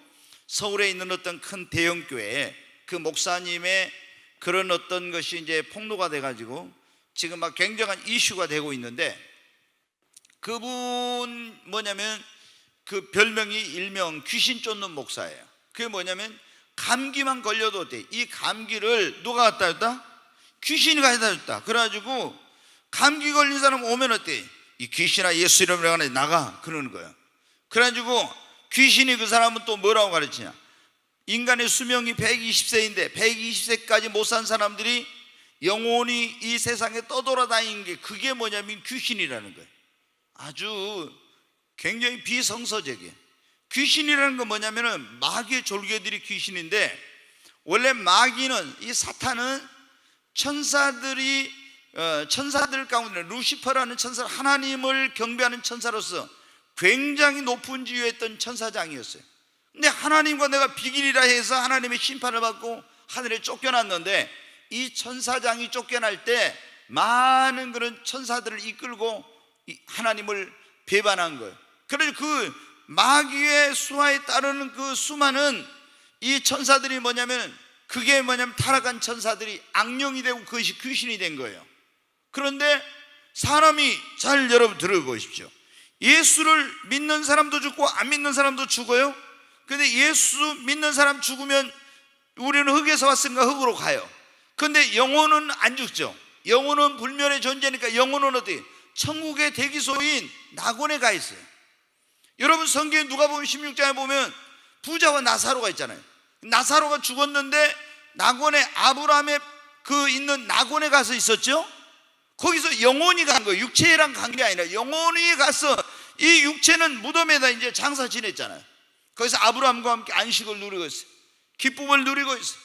서울에 있는 어떤 큰 대형 교회에 그 목사님의 그런 어떤 것이 이제 폭로가 돼가지고 지금 막 굉장한 이슈가 되고 있는데, 그분 뭐냐면 그 별명이 일명 귀신 쫓는 목사예요. 그게 뭐냐면 감기만 걸려도 돼. 이 감기를 누가 갖다 줬다? 귀신이 갖다 줬다. 그래가지고 감기 걸린 사람 오면 어때? 이 귀신아 예수 이름으로 나가 그러는 거예요. 그래가지고 귀신이 그 사람은 또 뭐라고 가르치냐? 인간의 수명이 120세인데 120세까지 못 산 사람들이 영원히 이 세상에 떠돌아다니는 게 그게 뭐냐면 귀신이라는 거예요. 아주 굉장히 비성서적이에요. 귀신이라는 건 뭐냐면은 마귀의 졸개들이 귀신인데, 원래 마귀는 이 사탄은 천사들 가운데 루시퍼라는 천사, 하나님을 경배하는 천사로서 굉장히 높은 지위에 있던 천사장이었어요. 근데 하나님과 내가 비길이라 해서 하나님의 심판을 받고 하늘에 쫓겨났는데, 이 천사장이 쫓겨날 때 많은 그런 천사들을 이끌고 하나님을 배반한 거예요. 그래서 그 마귀의 수하에 따르는 그 수많은 이 천사들이 그게 뭐냐면 타락한 천사들이 악령이 되고 그것이 귀신이 된 거예요. 그런데 사람이 잘 여러분 들어보십시오. 예수를 믿는 사람도 죽고 안 믿는 사람도 죽어요. 근데 예수 믿는 사람 죽으면 우리는 흙에서 왔으니까 흙으로 가요. 근데 영혼은 안 죽죠. 영혼은 불멸의 존재니까 영혼은 어디? 천국의 대기소인 낙원에 가 있어요. 여러분, 성경에 누가복음 16장에 보면 부자와 나사로가 있잖아요. 나사로가 죽었는데 낙원에 아브라함의 그 있는 낙원에 가서 있었죠. 거기서 영혼이 간 거예요. 육체랑 간 게 아니라 영혼이 가서, 이 육체는 무덤에다 이제 장사 지냈잖아요. 거기서 아브라함과 함께 안식을 누리고 있어요. 기쁨을 누리고 있어요.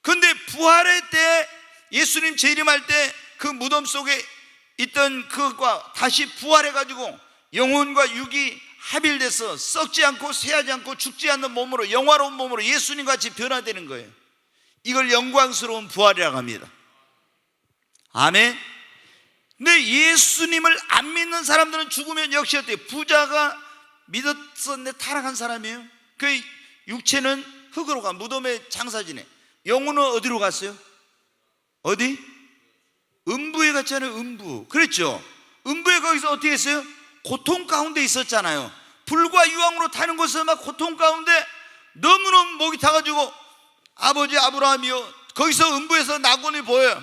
근데 부활의 때 예수님 재림할 때 그 무덤 속에 있던 그것과 다시 부활해가지고 영혼과 육이 합일돼서 썩지 않고 쇠하지 않고 죽지 않는 몸으로, 영화로운 몸으로 예수님 같이 변화되는 거예요. 이걸 영광스러운 부활이라고 합니다. 아멘. 근데 예수님을 안 믿는 사람들은 죽으면 역시 어때요? 부자가 믿었었는데 타락한 사람이에요. 그 육체는 흙으로 가, 무덤에 장사 지내. 영혼은 어디로 갔어요? 어디? 음부에 갔잖아요. 음부. 그랬죠. 음부에 거기서 어떻게 했어요? 고통 가운데 있었잖아요. 불과 유황으로 타는 곳에서 막 고통 가운데 너무너무 목이 타가지고, 아버지 아브라함이요, 거기서 음부에서 낙원이 보여요.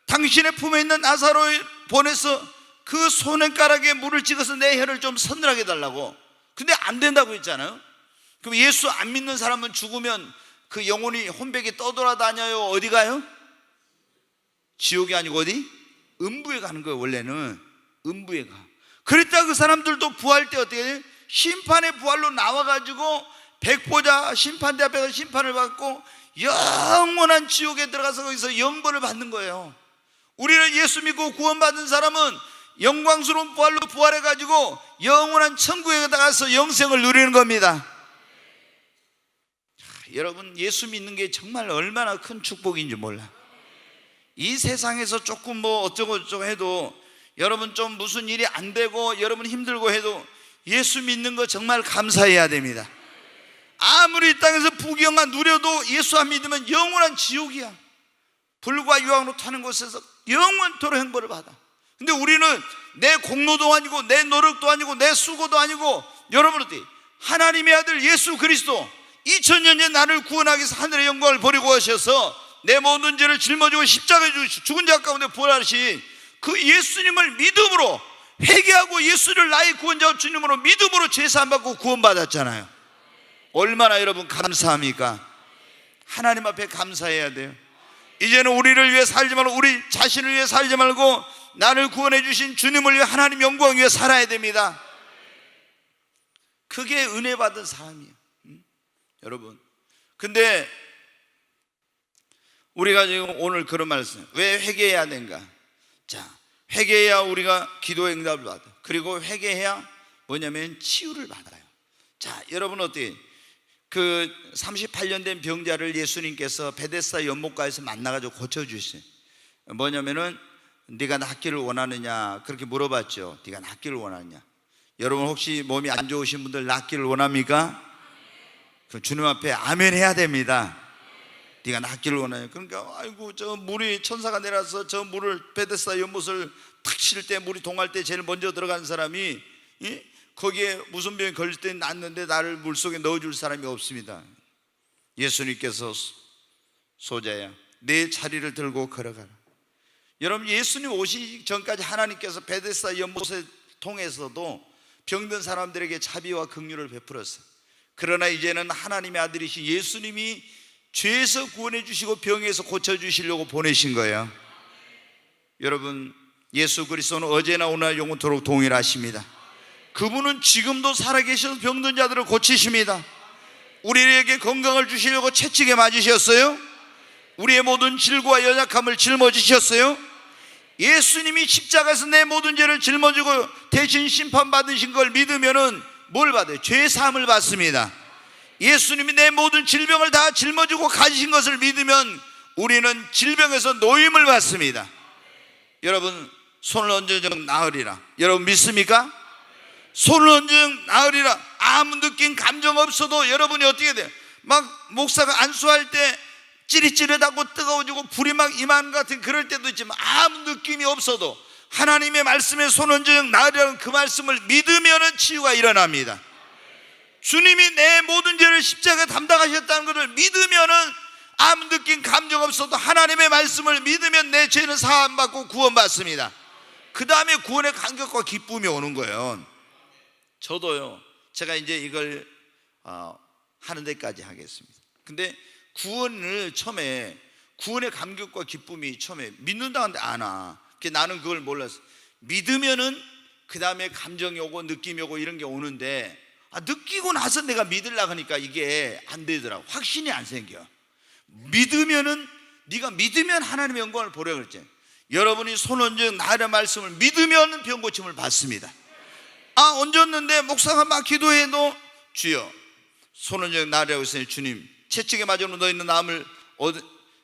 당신의 품에 있는 나사로를 보내서 그 손가락에 물을 찍어서 내 혀를 좀 서늘하게 해달라고. 근데 안 된다고 했잖아요. 그럼 예수 안 믿는 사람은 죽으면 그 영혼이 혼백에 떠돌아다녀요. 어디 가요? 지옥이 아니고 어디? 음부에 가는 거예요. 원래는 음부에 가. 그랬다 그 사람들도 부활 때 어떻게 해요? 심판의 부활로 나와가지고 백보자 심판대 앞에서 심판을 받고 영원한 지옥에 들어가서 거기서 영벌을 받는 거예요. 우리는 예수 믿고 구원받은 사람은 영광스러운 부활로 부활해가지고 영원한 천국에 가서 영생을 누리는 겁니다. 여러분, 예수 믿는 게 정말 얼마나 큰 축복인지 몰라. 이 세상에서 조금 뭐 어쩌고 저쩌고 해도, 여러분 좀 무슨 일이 안 되고 여러분 힘들고 해도 예수 믿는 거 정말 감사해야 됩니다. 아무리 이 땅에서 부귀영화 누려도 예수 안 믿으면 영원한 지옥이야. 불과 유황으로 타는 곳에서 영원토록 형벌을 받아. 근데 우리는 내 공로도 아니고 내 노력도 아니고 내 수고도 아니고, 여러분 어때? 하나님의 아들 예수 그리스도 2000년 전 나를 구원하기 위해서 하늘의 영광을 버리고 하셔서 내 모든 죄를 짊어지고 십자가에 죽은 자 가운데 부활하신 그 예수님을 믿음으로 회개하고 예수를 나의 구원자 주님으로 믿음으로 죄사함 받고 구원받았잖아요. 얼마나 여러분 감사합니까? 하나님 앞에 감사해야 돼요. 이제는 우리를 위해 살지 말고 우리 자신을 위해 살지 말고 나를 구원해 주신 주님을 위해 하나님 영광 위해 살아야 됩니다. 그게 은혜 받은 사람이에요. 여러분, 근데 우리가 지금 오늘 그런 말씀, 왜 회개해야 되는가? 자, 회개해야 우리가 기도 응답을 받아요. 그리고 회개해야 뭐냐면 치유를 받아요. 자, 여러분 어떻게 그 38년 된 병자를 예수님께서 베데스다 연못가에서 만나가지고 고쳐주셨어요. 뭐냐면은 네가 낫기를 원하느냐 그렇게 물어봤죠. 네가 낫기를 원하느냐. 여러분 혹시 몸이 안 좋으신 분들 낫기를 원합니까? 그 주님 앞에 아멘 해야 됩니다. 네가 낫기를 원하냐. 그러니까 아이고 저 물이 천사가 내려서 저 물을 베데스다 연못을 탁 칠 때 물이 동할 때 제일 먼저 들어간 사람이 거기에 무슨 병이 걸릴 때 낫는데 나를 물속에 넣어줄 사람이 없습니다. 예수님께서 소자야 내 자리를 들고 걸어가라. 여러분 예수님 오시기 전까지 하나님께서 베데스다 연못을 통해서도 병든 사람들에게 자비와 긍휼을 베풀었어요. 그러나 이제는 하나님의 아들이신 예수님이 죄에서 구원해 주시고 병에서 고쳐 주시려고 보내신 거예요. 여러분 예수 그리스도는 어제나 오늘 영원토록 동일하십니다. 그분은 지금도 살아계셔서 병든 자들을 고치십니다. 우리에게 건강을 주시려고 채찍에 맞으셨어요. 우리의 모든 질고와 연약함을 짊어지셨어요. 예수님이 십자가에서 내 모든 죄를 짊어지고 대신 심판받으신 걸 믿으면은 뭘 받아요? 죄 사함을 받습니다. 예수님이 내 모든 질병을 다 짊어지고 가지신 것을 믿으면 우리는 질병에서 노임을 받습니다. 여러분 손을 얹어 나으리라. 여러분 믿습니까? 손을 얹어 나으리라. 아무 느낀 감정 없어도 여러분이 어떻게 돼요? 막 목사가 안수할 때 찌릿찌릿하고 뜨거워지고 불이 막 임하는 것 같은 그럴 때도 있지만 아무 느낌이 없어도 하나님의 말씀에 손 얹어 나으리라는 그 말씀을 믿으면 치유가 일어납니다. 주님이 내 모든 죄를 십자가에 담당하셨다는 것을 믿으면은 아무 느낀 감정 없어도 하나님의 말씀을 믿으면 내 죄는 사함받고 구원받습니다. 그 다음에 구원의 감격과 기쁨이 오는 거예요. 저도요 제가 이제 이걸 하는 데까지 하겠습니다. 근데 구원을 처음에 구원의 감격과 기쁨이 처음에 믿는다는데 안 와. 나는 그걸 몰랐어. 믿으면은 그 다음에 감정이 오고 느낌이 오고 이런 게 오는데 느끼고 나서 내가 믿으려고 하니까 이게 안 되더라고. 확신이 안 생겨. 믿으면은 네가 믿으면 하나님의 영광을 보려고 그랬지. 여러분이 손 얹어 나의 말씀을 믿으면 병 고침을 받습니다. 얹었는데 목사가 막 기도해도 주여 손 얹어 나라고 했어요. 주님 채찍에 맞아 놓여 있는 나음을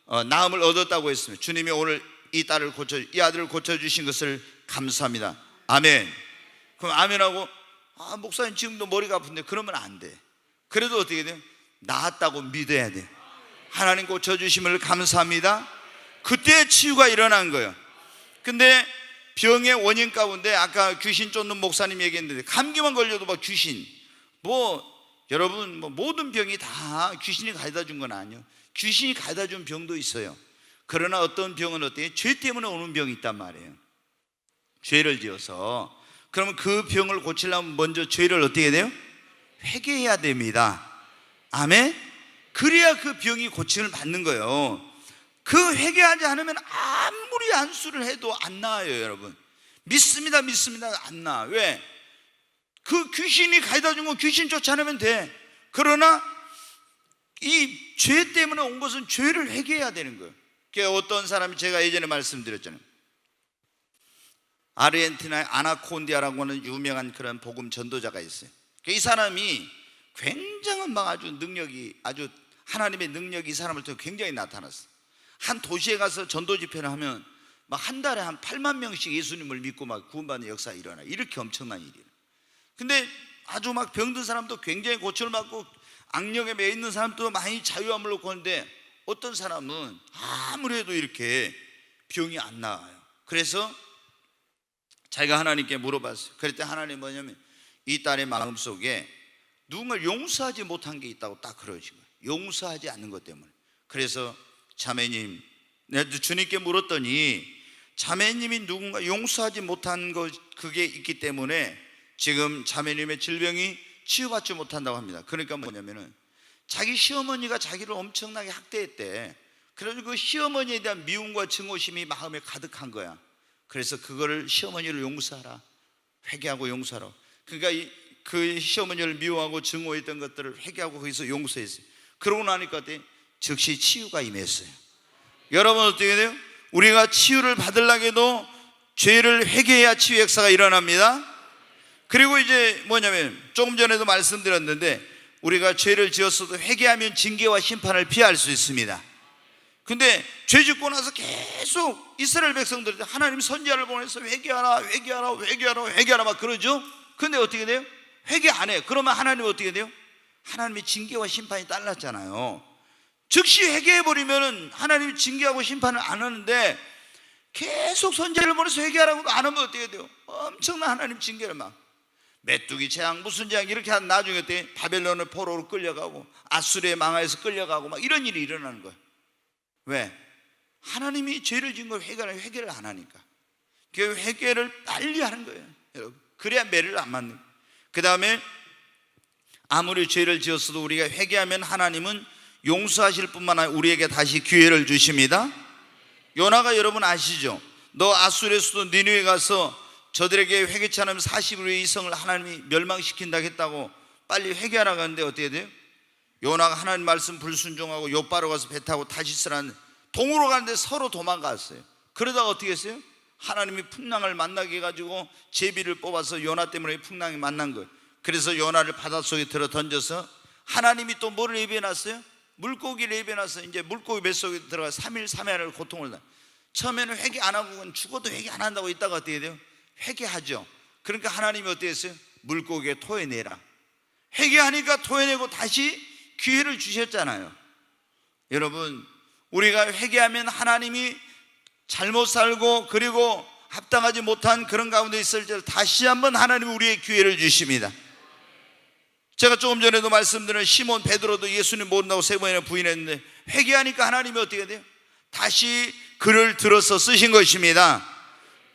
얻었다고 했습니다. 주님이 오늘 이 딸을 이 아들을 고쳐주신 것을 감사합니다. 아멘. 그럼 아멘하고 목사님 지금도 머리가 아픈데 그러면 안 돼. 그래도 어떻게 돼요? 나았다고 믿어야 돼. 하나님 고쳐주심을 감사합니다. 그때 치유가 일어난 거예요. 근데 병의 원인 가운데 아까 귀신 쫓는 목사님이 얘기했는데 감기만 걸려도 막 귀신 여러분 모든 병이 다 귀신이 가져다 준 건 아니에요. 귀신이 가져다 준 병도 있어요. 그러나 어떤 병은 어때요? 죄 때문에 오는 병이 있단 말이에요. 죄를 지어서. 그러면 그 병을 고치려면 먼저 죄를 어떻게 해야 돼요? 회개해야 됩니다. 아멘? 그래야 그 병이 고침을 받는 거예요. 그 회개하지 않으면 아무리 안수를 해도 안 나아요. 여러분 믿습니다 안 나아. 왜? 그 귀신이 가져다 준 건 귀신 쫓아내면 돼. 그러나 이 죄 때문에 온 것은 죄를 회개해야 되는 거예요. 어떤 사람이 제가 예전에 말씀드렸잖아요. 아르헨티나의 아나콘디아라고 하는 유명한 그런 복음 전도자가 있어요. 이 사람이 굉장한 아주 능력이 아주 하나님의 능력이 이 사람을 통해 굉장히 나타났어요. 한 도시에 가서 전도 집회를 하면 막 한 달에 한 8만 명씩 예수님을 믿고 막 구원받는 역사가 일어나. 이렇게 엄청난 일이에요. 근데 아주 막 병든 사람도 굉장히 고침을 받고 악령에 매여 있는 사람도 많이 자유함을 얻고 하는데 어떤 사람은 아무래도 이렇게 병이 안 나아요. 그래서 자기가 하나님께 물어봤어요. 그랬더니 하나님 뭐냐면 이 딸의 마음속에 누군가를 용서하지 못한 게 있다고 딱 그러신 거예요. 용서하지 않는 것 때문에. 그래서 자매님 내가 주님께 물었더니 자매님이 누군가 용서하지 못한 그게 있기 때문에 지금 자매님의 질병이 치유받지 못한다고 합니다. 그러니까 뭐냐면은 자기 시어머니가 자기를 엄청나게 학대했대. 그래서 그 시어머니에 대한 미움과 증오심이 마음에 가득한 거야. 그래서 그거를 시어머니를 용서하라, 회개하고 용서하라. 그러니까 그 시어머니를 미워하고 증오했던 것들을 회개하고 거기서 용서했어요. 그러고 나니까 즉시 치유가 임했어요. 여러분 어떻게 돼요? 우리가 치유를 받으려고 해도 죄를 회개해야 치유 역사가 일어납니다. 그리고 이제 뭐냐면 조금 전에도 말씀드렸는데 우리가 죄를 지었어도 회개하면 징계와 심판을 피할 수 있습니다. 근데 죄 짓고 나서 계속 이스라엘 백성들이 하나님 선지자를 보내서 회개하라 회개하라 회개하라 회개하라 막 그러죠. 근데 어떻게 돼요? 회개 안 해요. 그러면 하나님은 어떻게 돼요? 하나님의 징계와 심판이 딸랐잖아요. 즉시 회개해버리면 하나님이 징계하고 심판을 안 하는데 계속 선지자를 보내서 회개하라고도 안 하면 어떻게 돼요? 엄청난 하나님 징계를 막 메뚜기 재앙 무슨 재앙 이렇게 한 나중에 바벨론의 포로로 끌려가고 아수르의 망하에서 끌려가고 막 이런 일이 일어나는 거예요. 왜? 하나님이 죄를 지은 걸 회개를 안 하니까. 그 회개를 빨리 하는 거예요, 여러분. 그래야 매를 안 맞는 거예요. 그 다음에 아무리 죄를 지었어도 우리가 회개하면 하나님은 용서하실 뿐만 아니라 우리에게 다시 기회를 주십니다. 요나가 여러분 아시죠? 너 아수르의 수도 니느웨 가서 저들에게 회개치 않으면 40일의 이성을 하나님이 멸망시킨다고 했다고 빨리 회개하라고 하는데 어떻게 돼요? 요나가 하나님 말씀 불순종하고 욥바로 가서 배 타고 타시스라는 동으로 가는데 서로 도망갔어요. 그러다가 어떻게 했어요? 하나님이 풍랑을 만나게 해가지고 제비를 뽑아서 요나 때문에 풍랑이 만난 거예요. 그래서 요나를 바닷속에 들어 던져서 하나님이 또 뭐를 예비해놨어요? 물고기를 예비해놨어요. 이제 물고기 뱃속에 들어가 3일 3야를 고통을 나. 처음에는 회개 안 하고 죽어도 회개 안 한다고 있다가 어떻게 돼요? 회개하죠. 그러니까 하나님이 어떻게 했어요? 물고기에 토해내라. 회개하니까 토해내고 다시 기회를 주셨잖아요. 여러분 우리가 회개하면 하나님이 잘못 살고 그리고 합당하지 못한 그런 가운데 있을 때 다시 한번 하나님이 우리의 기회를 주십니다. 제가 조금 전에도 말씀드린 시몬 베드로도 예수님 모른다고 3번이나 부인했는데 회개하니까 하나님이 어떻게 돼요? 다시 그를 들어서 쓰신 것입니다.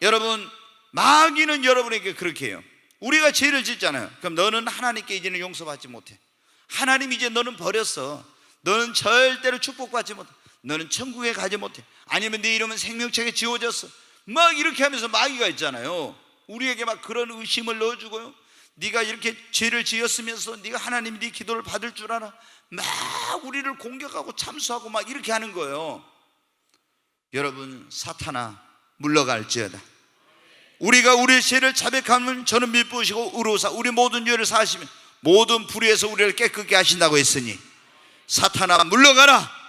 여러분 마귀는 여러분에게 그렇게 해요. 우리가 죄를 짓잖아요. 그럼 너는 하나님께 이제는 용서받지 못해. 하나님 이제 너는 버렸어. 너는 절대로 축복받지 못해. 너는 천국에 가지 못해. 아니면 네 이름은 생명책에 지워졌어. 막 이렇게 하면서 마귀가 있잖아요. 우리에게 막 그런 의심을 넣어주고요. 네가 이렇게 죄를 지었으면서 네가 하나님이 네 기도를 받을 줄 알아? 막 우리를 공격하고 참수하고 막 이렇게 하는 거예요. 여러분 사탄아 물러갈지어다. 우리가 우리의 죄를 자백하면 저는 미쁘시고 의로우사 우리 모든 죄를 사하시면 모든 불의에서 우리를 깨끗게 하신다고 했으니 사탄아 물러가라.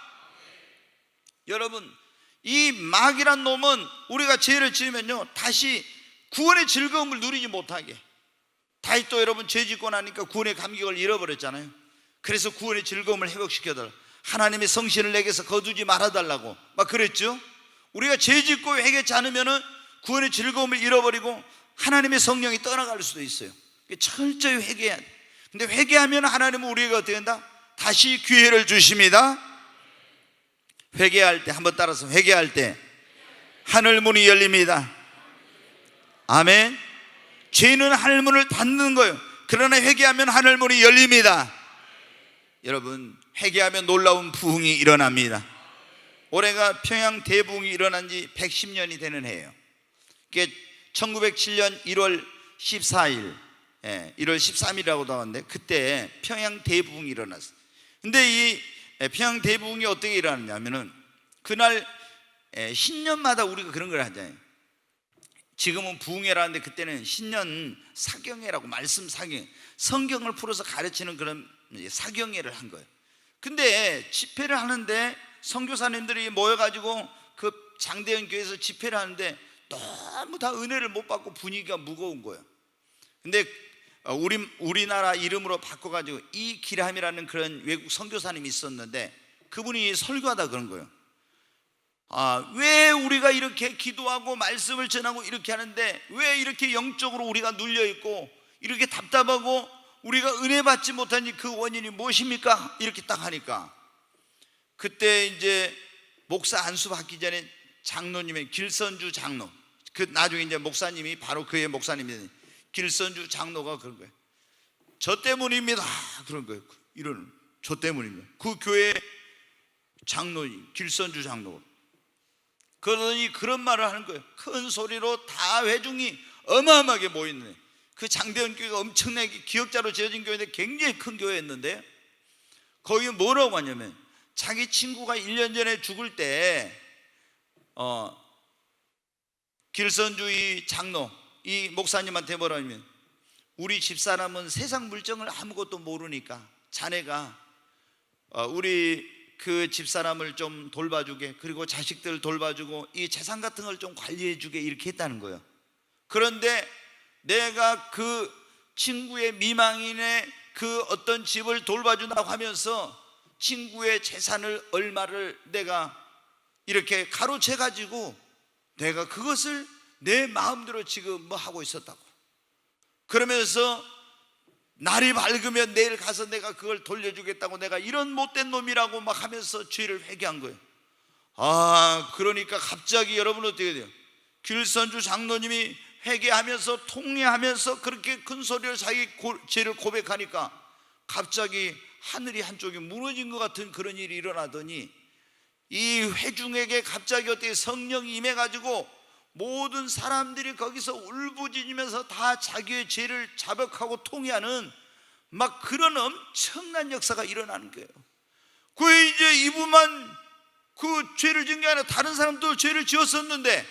여러분 이 마귀란 놈은 우리가 죄를 지으면요 다시 구원의 즐거움을 누리지 못하게. 다시 또 여러분 죄 짓고 나니까 구원의 감격을 잃어버렸잖아요. 그래서 구원의 즐거움을 회복시켜달라. 하나님의 성신을 내게서 거두지 말아달라고 막 그랬죠. 우리가 죄 짓고 회개치 않으면은 구원의 즐거움을 잃어버리고 하나님의 성령이 떠나갈 수도 있어요. 철저히 회개해야 돼. 근데 회개하면 하나님은 우리에게 어떻게 된다? 다시 기회를 주십니다. 회개할 때 한번 따라서 회개할 때 하늘 문이 열립니다. 아멘. 죄는 하늘 문을 닫는 거예요. 그러나 회개하면 하늘 문이 열립니다. 여러분 회개하면 놀라운 부흥이 일어납니다. 올해가 평양 대부흥이 일어난 지 110년이 되는 해예요. 1907년 1월 14일 1월 13일이라고 나왔는데 그때 평양 대부흥이 일어났어요. 근데 이 평양 대부흥이 어떻게 일어났냐면은 그날 신년마다 우리가 그런 걸 하잖아요. 지금은 부흥회라는데 그때는 신년 사경회라고 말씀 사경 성경을 풀어서 가르치는 그런 사경회를 한 거예요. 근데 집회를 하는데 선교사님들이 모여가지고 그 장대현 교회에서 집회를 하는데 너무 다 은혜를 못 받고 분위기가 무거운 거예요. 근데 우리나라 이름으로 바꿔가지고 이기람이라는 그런 외국 선교사님이 있었는데 그분이 설교하다 그런 거예요. 왜 우리가 이렇게 기도하고 말씀을 전하고 이렇게 하는데 왜 이렇게 영적으로 우리가 눌려있고 이렇게 답답하고 우리가 은혜 받지 못하니 그 원인이 무엇입니까? 이렇게 딱 하니까 그때 이제 목사 안수 받기 전에 장로님의 길선주 장로, 그 나중에 이제 목사님이 바로 그의 목사님이 길선주 장로가 그런 거예요. 저 때문입니다. 그런 거예요. 이런 저 때문입니다. 그 교회 장로님 길선주 장로. 그러더니 그런 말을 하는 거예요. 큰 소리로 다 회중이 어마어마하게 모이는 그 장대현 교회가 엄청나게 기역자로 지어진 교회인데 굉장히 큰 교회였는데 거기 뭐라고 하냐면 자기 친구가 1년 전에 죽을 때 길선주의 장로 이 목사님한테 뭐라 하냐면 우리 집사람은 세상 물정을 아무것도 모르니까 자네가 우리 그 집사람을 좀 돌봐주게, 그리고 자식들 돌봐주고 이 재산 같은 걸 좀 관리해주게, 이렇게 했다는 거예요. 그런데 내가 그 친구의 미망인의 그 어떤 집을 돌봐준다고 하면서 친구의 재산을 얼마를 내가 이렇게 가로채 가지고 내가 그것을 내 마음대로 지금 뭐 하고 있었다고. 그러면서 날이 밝으면 내일 가서 내가 그걸 돌려주겠다고, 내가 이런 못된 놈이라고 막 하면서 죄를 회개한 거예요. 그러니까 갑자기 여러분 어떻게 돼요? 길선주 장로님이 회개하면서 통회하면서 그렇게 큰 소리로 자기 죄를 고백하니까 갑자기 하늘이 한쪽이 무너진 것 같은 그런 일이 일어나더니 이 회중에게 갑자기 어떻게 성령이 임해가지고 모든 사람들이 거기서 울부짖으면서 다 자기의 죄를 자백하고 통회하는 막 그런 엄청난 역사가 일어나는 거예요. 그 이제 이분만 그 죄를 지은 게 아니라 다른 사람도 죄를 지었었는데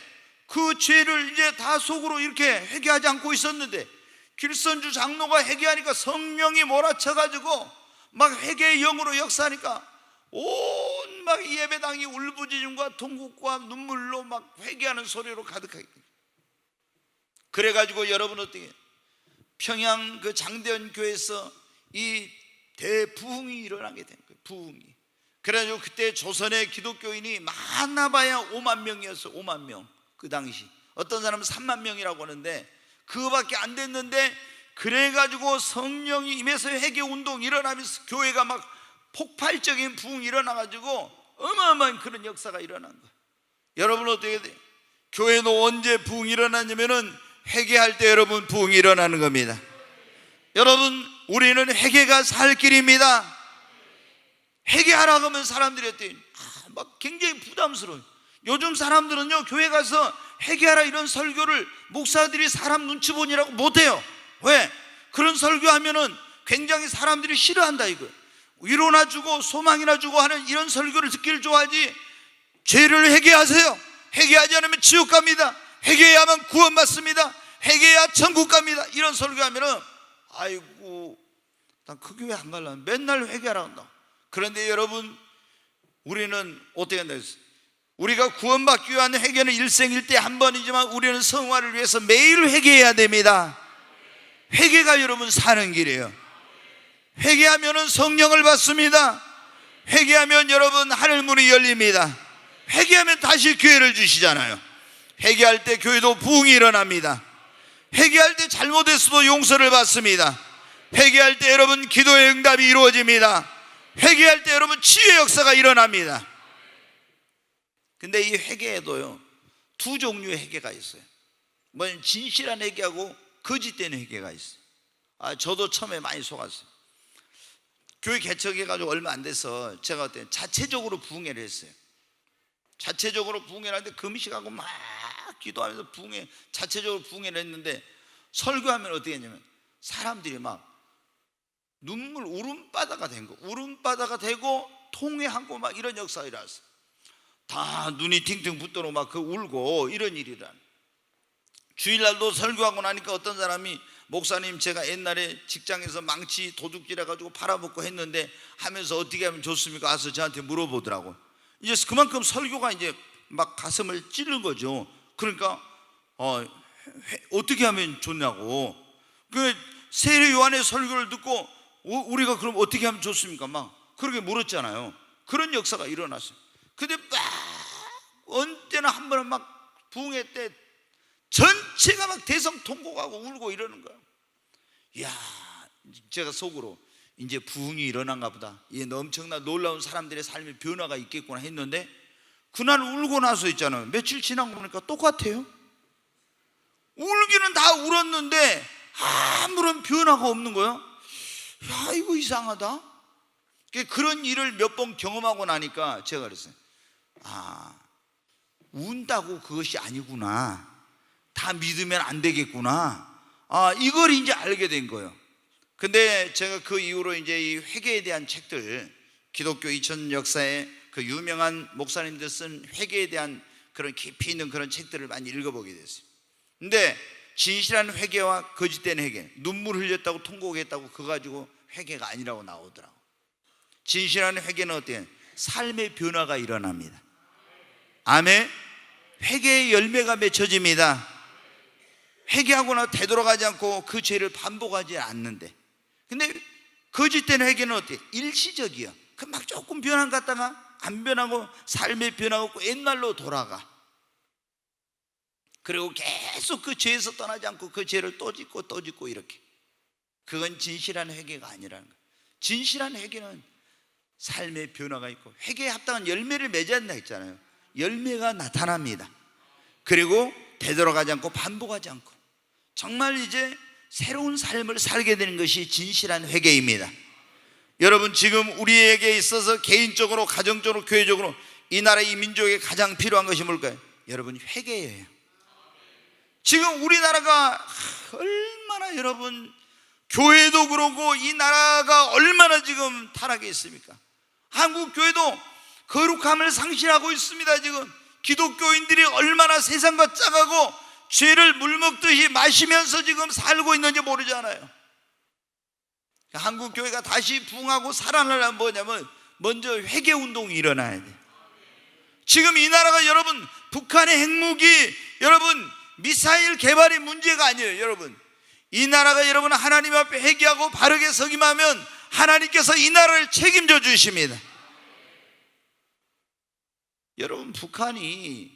그 죄를 이제 다 속으로 이렇게 회개하지 않고 있었는데 길선주 장로가 회개하니까 성령이 몰아쳐가지고 막 회개의 영으로 역사하니까 온 막 예배당이 울부짖음과 통곡과 눈물로 막 회개하는 소리로 가득하게. 그래가지고 여러분 어떻게 평양 그 장대현 교회에서 이 대부흥이 일어나게 된 거예요. 부흥이. 그래가지고 그때 조선의 기독교인이 많아봐야 5만 명이었어요. 5만 명. 그 당시 어떤 사람은 3만 명이라고 하는데 그거밖에 안 됐는데, 그래가지고 성령이 임해서 회개운동이 일어나면서 교회가 막 폭발적인 부흥이 일어나가지고 어마어마한 그런 역사가 일어난 거예요. 여러분 어떻게 돼요? 교회는 언제 부흥이 일어나냐면은 회개할 때 여러분 부흥이 일어나는 겁니다. 여러분 우리는 회개가 살 길입니다. 회개하라고 하면 사람들이 어때요? 막 굉장히 부담스러워요. 요즘 사람들은요 교회 가서 회개하라 이런 설교를 목사들이 사람 눈치 보니라고 못해요. 왜? 그런 설교하면은 굉장히 사람들이 싫어한다 이거예요. 위로나 주고 소망이나 주고 하는 이런 설교를 듣기를 좋아하지, 죄를 회개하세요, 회개하지 않으면 지옥 갑니다, 회개해야만 구원받습니다, 회개해야 천국 갑니다, 이런 설교하면은 아이고 난 그 교회 안 갈라, 맨날 회개하라 한다. 그런데 여러분 우리는 어떻게 한다 했어요? 우리가 구원받기 위한 회개는 일생일대 한 번이지만 우리는 성화를 위해서 매일 회개해야 됩니다. 회개가 여러분 사는 길이에요. 회개하면 성령을 받습니다. 회개하면 여러분 하늘문이 열립니다. 회개하면 다시 기회를 주시잖아요. 회개할 때 교회도 부흥이 일어납니다. 회개할 때 잘못했어도 용서를 받습니다. 회개할 때 여러분 기도의 응답이 이루어집니다. 회개할 때 여러분 치유의 역사가 일어납니다. 근데 이 회개에도요 두 종류의 회개가 있어요. 뭐냐면 진실한 회개하고 거짓된 회개가 있어요. 저도 처음에 많이 속았어요. 교회 개척해가지고 얼마 안 돼서 제가 어때 자체적으로 부흥회를 했어요. 자체적으로 부흥회를 하는데 금식하고 막 기도하면서 자체적으로 부흥회를 했는데 설교하면 어떻게 했냐면 사람들이 막 눈물 울음바다가 된 거, 울음바다가 되고 통회하고 막 이런 역사가 일어났어요. 다 눈이 팅팅 붓도록 막 그 울고 이런 일이란. 주일날도 설교하고 나니까 어떤 사람이 목사님 제가 옛날에 직장에서 망치 도둑질 해가지고 팔아먹고 했는데 하면서 어떻게 하면 좋습니까? 와서 저한테 물어보더라고. 이제 그만큼 설교가 이제 막 가슴을 찌른 거죠. 그러니까 어떻게 하면 좋냐고. 그 세례 요한의 설교를 듣고 우리가 그럼 어떻게 하면 좋습니까? 막 그렇게 물었잖아요. 그런 역사가 일어났어요. 근데 막 언제나 한 번은 막 부흥회 때 전체가 막 대성통곡하고 울고 이러는 거야. 이야, 제가 속으로 이제 부흥이 일어난가 보다, 엄청난 놀라운 사람들의 삶의 변화가 있겠구나 했는데 그날 울고 나서 있잖아요. 며칠 지나고 보니까 똑같아요. 울기는 다 울었는데 아무런 변화가 없는 거예요. 야, 이거 이상하다. 그런 일을 몇 번 경험하고 나니까 제가 그랬어요. 아, 운다고 그것이 아니구나. 다 믿으면 안 되겠구나. 아, 이걸 이제 알게 된 거예요. 근데 제가 그 이후로 이제 이 회개에 대한 책들, 기독교 2000년 역사에 그 유명한 목사님들 쓴 회개에 대한 그런 깊이 있는 그런 책들을 많이 읽어보게 됐어요. 근데 진실한 회개와 거짓된 회개, 눈물 흘렸다고 통곡했다고 그거 가지고 회개가 아니라고 나오더라고. 진실한 회개는 어때요? 삶의 변화가 일어납니다. 아멘. 회개의 열매가 맺혀집니다. 회개하거나 되돌아가지 않고 그 죄를 반복하지 않는데, 근데 거짓된 회개는 어때요? 일시적이야. 그 막 조금 변한 것 같다가 안 변하고 삶의 변화가 없고 옛날로 돌아가. 그리고 계속 그 죄에서 떠나지 않고 그 죄를 또 짓고 또 짓고 이렇게. 그건 진실한 회개가 아니라는 거예요. 진실한 회개는 삶의 변화가 있고 회개에 합당한 열매를 맺어야 된다 했잖아요. 열매가 나타납니다. 그리고 되돌아가지 않고 반복하지 않고 정말 이제 새로운 삶을 살게 되는 것이 진실한 회개입니다. 여러분, 지금 우리에게 있어서 개인적으로, 가정적으로, 교회적으로 이 나라, 이 민족에 가장 필요한 것이 뭘까요? 여러분, 회개예요. 지금 우리나라가 얼마나, 여러분, 교회도 그러고 이 나라가 얼마나 지금 타락해 있습니까? 한국 교회도 거룩함을 상실하고 있습니다. 지금 기독교인들이 얼마나 세상과 짜가고 죄를 물먹듯이 마시면서 지금 살고 있는지 모르잖아요. 한국 교회가 다시 부흥하고 살아나려면 뭐냐면 먼저 회개 운동이 일어나야 돼요. 지금 이 나라가, 여러분, 북한의 핵무기, 여러분, 미사일 개발이 문제가 아니에요. 여러분, 이 나라가, 여러분, 하나님 앞에 회개하고 바르게 서기만 하면 하나님께서 이 나라를 책임져 주십니다. 여러분, 북한이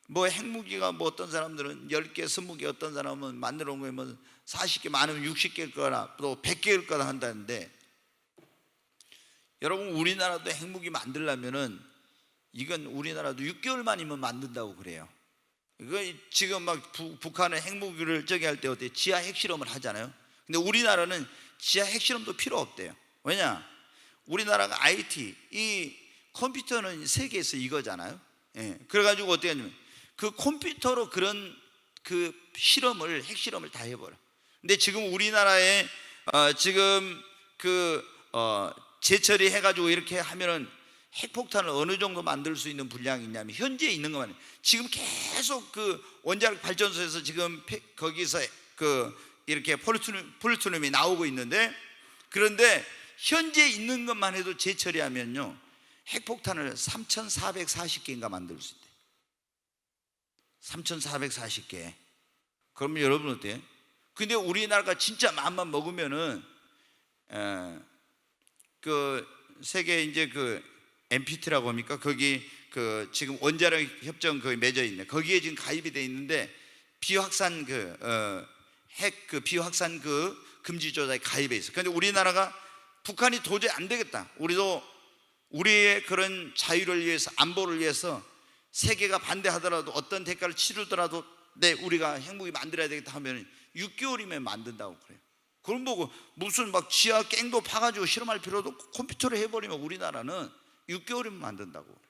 뭐 핵무기가 뭐 어떤 사람들은 10개, 20개, 어떤 사람은 만들어 온 거면 40개, 많으면 60개일 거나 또 100개일 거나 한다는데, 여러분, 우리나라도 핵무기 만들려면은 이건 우리나라도 6개월 만이면 만든다고 그래요. 이거 지금 막 북한은 핵무기를 저기 할 때 어때? 지하 핵실험을 하잖아요. 근데 우리나라는 지하 핵실험도 필요 없대요. 왜냐? 우리나라가 IT, 이 컴퓨터는 세계에서 이거잖아요. 예. 그래가지고 어떻게 하냐면 그 컴퓨터로 그런 그 실험을, 핵실험을 다 해버려. 근데 지금 우리나라에 지금 재처리 해가지고 이렇게 하면은 핵폭탄을 어느 정도 만들 수 있는 분량이 있냐면 현재 있는 것만, 지금 계속 그 원자력 발전소에서 지금 거기서 이렇게 플루토늄이 나오고 있는데, 그런데 현재 있는 것만 해도 재처리하면요 핵폭탄을 3,440개인가 만들 수 있대요. 3,440개. 그러면 여러분 어때요? 근데 우리나라가 진짜 마음만 먹으면은 그 세계 이제 그 NPT라고 합니까? 거기 그 지금 원자력 협정 거기 맺어 있네. 거기에 지금 가입이 돼 있는데 비확산 핵 비확산 금지 조약에 가입해 있어. 그런데 우리나라가 북한이 도저히 안 되겠다. 우리도 우리의 그런 자유를 위해서, 안보를 위해서 세계가 반대하더라도 어떤 대가를 치르더라도 우리가 핵무기 만들어야 되겠다 하면 6개월이면 만든다고 그래요. 그럼 보고 무슨 막 지하 갱도 파가지고 실험할 필요도 없고 컴퓨터로 해버리면 우리나라는 6개월이면 만든다고 그래요.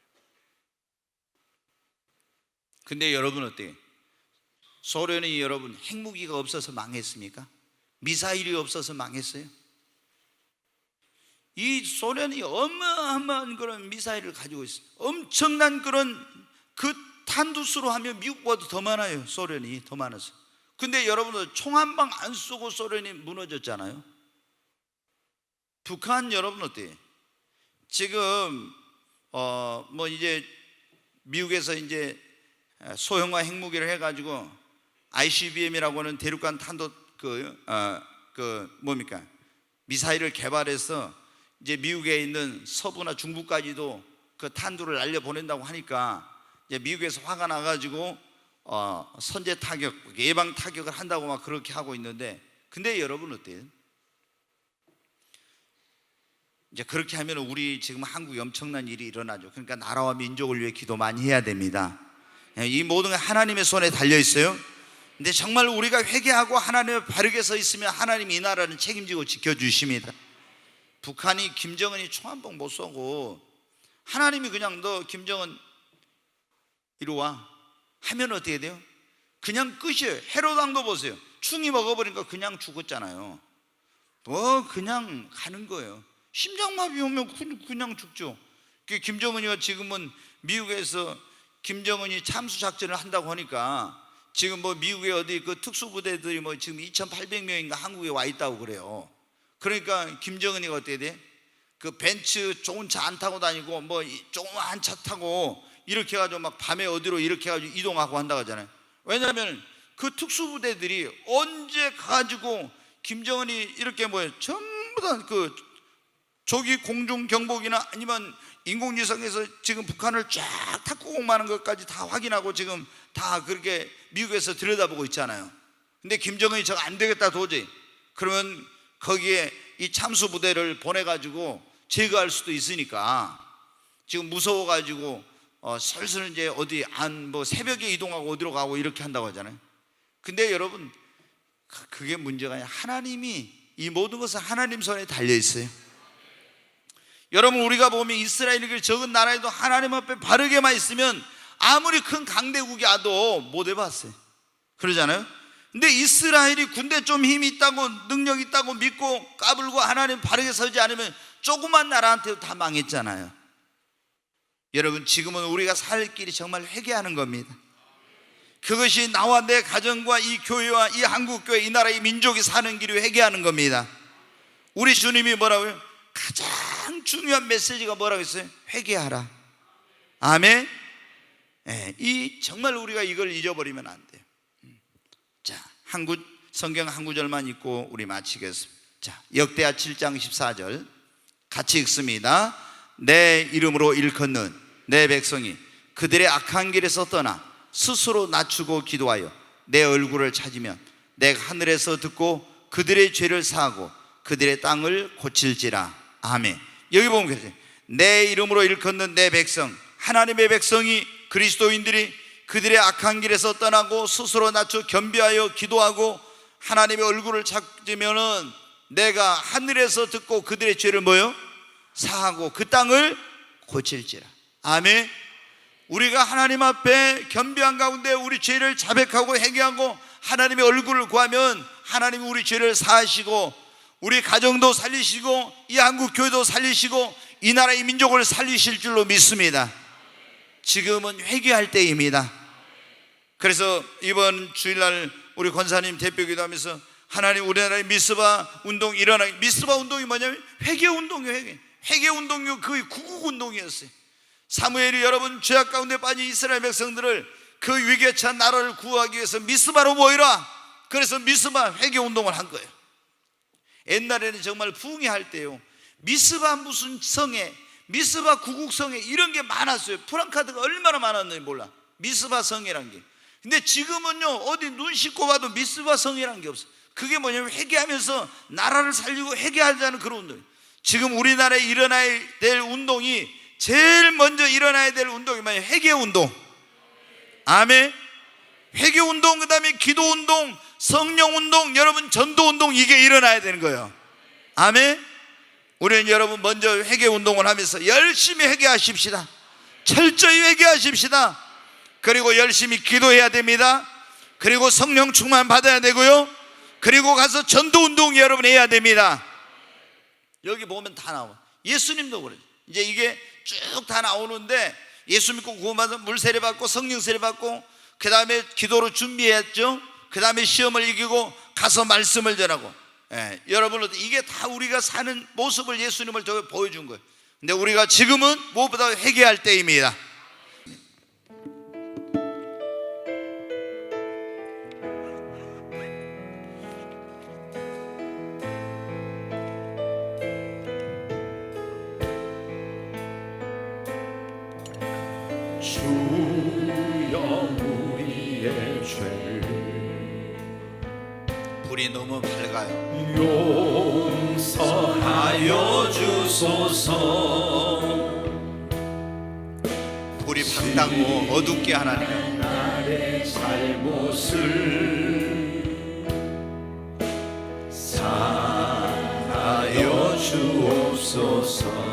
근데 여러분 어때요? 소련이, 여러분, 핵무기가 없어서 망했습니까? 미사일이 없어서 망했어요? 이 소련이 어마어마한 그런 미사일을 가지고 있어요. 엄청난 그런 그 탄두수로 하면 미국보다 더 많아요. 소련이 더 많아서. 근데 여러분들 총 한 방 안 쏘고 소련이 무너졌잖아요. 북한 여러분 어때요? 지금 뭐 이제 미국에서 이제 소형화 핵무기를 해가지고 ICBM이라고 하는 대륙간 탄도 뭡니까? 미사일을 개발해서 이제 미국에 있는 서부나 중부까지도 그 탄두를 날려 보낸다고 하니까 이제 미국에서 화가 나가지고 선제 타격, 예방 타격을 한다고 막 그렇게 하고 있는데, 근데 여러분 어때요? 이제 그렇게 하면 우리 지금 한국에 엄청난 일이 일어나죠. 그러니까 나라와 민족을 위해 기도 많이 해야 됩니다. 이 모든 게 하나님의 손에 달려 있어요. 근데 정말 우리가 회개하고 하나님의 바르게 서 있으면 하나님이 이 나라는 책임지고 지켜주십니다. 북한이 김정은이 총 한 방 못 쏘고 하나님이 그냥 너 김정은 이리 와 하면 어떻게 돼요? 그냥 끝이에요. 헤로당도 보세요. 충이 먹어버리니까 그냥 죽었잖아요. 뭐 그냥 가는 거예요. 심장마비 오면 그냥 죽죠. 김정은이가 지금은 미국에서 김정은이 참수작전을 한다고 하니까 지금 뭐 미국의 어디 그 특수부대들이 뭐 지금 2,800명인가 한국에 와 있다고 그래요. 그러니까 김정은이가 어떻게 돼? 그 벤츠 좋은 차 안 타고 다니고 뭐 조그만 차 타고 이렇게 해가지고 막 밤에 어디로 이렇게 해가지고 이동하고 한다고 하잖아요. 왜냐하면 그 특수부대들이 언제 가지고 김정은이 이렇게 뭐 전부 다 그 조기 공중 경보기나 아니면 인공위성에서 지금 북한을 쫙 탁구공하는 것까지 다 확인하고 지금 다 그렇게 미국에서 들여다보고 있잖아요. 근데 김정은이 저거 안 되겠다 도저히 그러면 거기에 이 참수 부대를 보내가지고 제거할 수도 있으니까 지금 무서워가지고 슬슬 이제 어디 안 뭐 새벽에 이동하고 어디로 가고 이렇게 한다고 하잖아요. 근데 여러분 그게 문제가 아니라 하나님이 이 모든 것은 하나님 손에 달려 있어요. 여러분 우리가 보면 이스라엘이 적은 나라에도 하나님 앞에 바르게만 있으면 아무리 큰 강대국이 와도 못 해봤어요. 그러잖아요. 근데 이스라엘이 군대 좀 힘이 있다고 능력 있다고 믿고 까불고 하나님 바르게 서지 않으면 조그만 나라한테도 다 망했잖아요. 여러분 지금은 우리가 살 길이 정말 회개하는 겁니다. 그것이 나와 내 가정과 이 교회와 이 한국교회 이 나라의 민족이 사는 길이 회개하는 겁니다. 우리 주님이 뭐라고요? 가장 중요한 메시지가 뭐라고 했어요? 회개하라. 아멘. 이 정말 우리가 이걸 잊어버리면 안 돼요. 자, 성경 한 구절만 읽고 우리 마치겠습니다. 자, 역대하 7장 14절 같이 읽습니다. 내 이름으로 일컫는 내 백성이 그들의 악한 길에서 떠나 스스로 낮추고 기도하여 내 얼굴을 찾으면 내가 하늘에서 듣고 그들의 죄를 사하고 그들의 땅을 고칠지라. 아멘. 여기 보면 그래요. 내 이름으로 일컫는 내 백성, 하나님의 백성이 그리스도인들이 그들의 악한 길에서 떠나고 스스로 낮춰 겸비하여 기도하고 하나님의 얼굴을 찾으면은 내가 하늘에서 듣고 그들의 죄를 뭐요? 사하고 그 땅을 고칠지라. 아멘. 우리가 하나님 앞에 겸비한 가운데 우리 죄를 자백하고 회개하고 하나님의 얼굴을 구하면 하나님이 우리 죄를 사하시고 우리 가정도 살리시고 이 한국 교회도 살리시고 이 나라의 민족을 살리실 줄로 믿습니다. 지금은 회개할 때입니다. 그래서 이번 주일날 우리 권사님 대표기도 하면서 하나님 우리나라의 미스바 운동 일어나기. 미스바 운동이 뭐냐면 회개 운동이에요. 회개 운동이 거의 구국 운동이었어요. 사무엘이 여러분 죄악 가운데 빠진 이스라엘 백성들을 그 위기에 처한 나라를 구하기 위해서 미스바로 모이라. 그래서 미스바 회개 운동을 한 거예요. 옛날에는 정말 부흥회할 때요 미스바 무슨 성에 미스바 구국성에 이런 게 많았어요. 프랑카드가 얼마나 많았는지 몰라. 미스바 성이란 게. 근데 지금은요 어디 눈 씻고 봐도 미스바 성이란 게 없어요. 그게 뭐냐면 회개하면서 나라를 살리고 회개하자는 그런 운동이에요. 지금 우리나라에 일어나야 될 운동이 제일 먼저 일어나야 될 운동이 뭐냐면 회개 운동. 아멘. 회개 운동, 그 다음에 기도 운동, 성령 운동, 여러분 전도 운동, 이게 일어나야 되는 거예요. 아멘. 우리는 여러분 먼저 회개 운동을 하면서 열심히 회개하십시다. 철저히 회개하십시다. 그리고 열심히 기도해야 됩니다. 그리고 성령 충만 받아야 되고요. 그리고 가서 전도 운동 여러분 해야 됩니다. 여기 보면 다 나와. 예수님도 그래요. 이제 이게 쭉 다 나오는데 예수 믿고 구원받아서 물 세례 받고 성령 세례 받고 그 다음에 기도로 준비했죠. 그 다음에 시험을 이기고 가서 말씀을 전하고. 여러분 이게 다 우리가 사는 모습을 예수님을 보여준 거예요. 근데 우리가 지금은 무엇보다 회개할 때입니다. 주여 우리의 죄를 불이 너무 밝아요. 용서하여 주소서. 불이 밝다고 어둡게 하나님 나의 잘못을 사하여 주옵소서.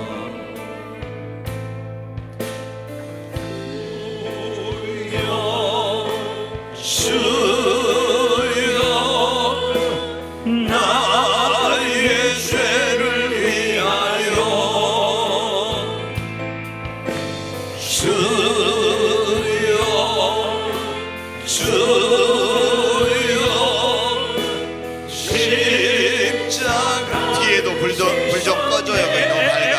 뒤에도 불 좀 꺼줘요. 거기 너무 밝아.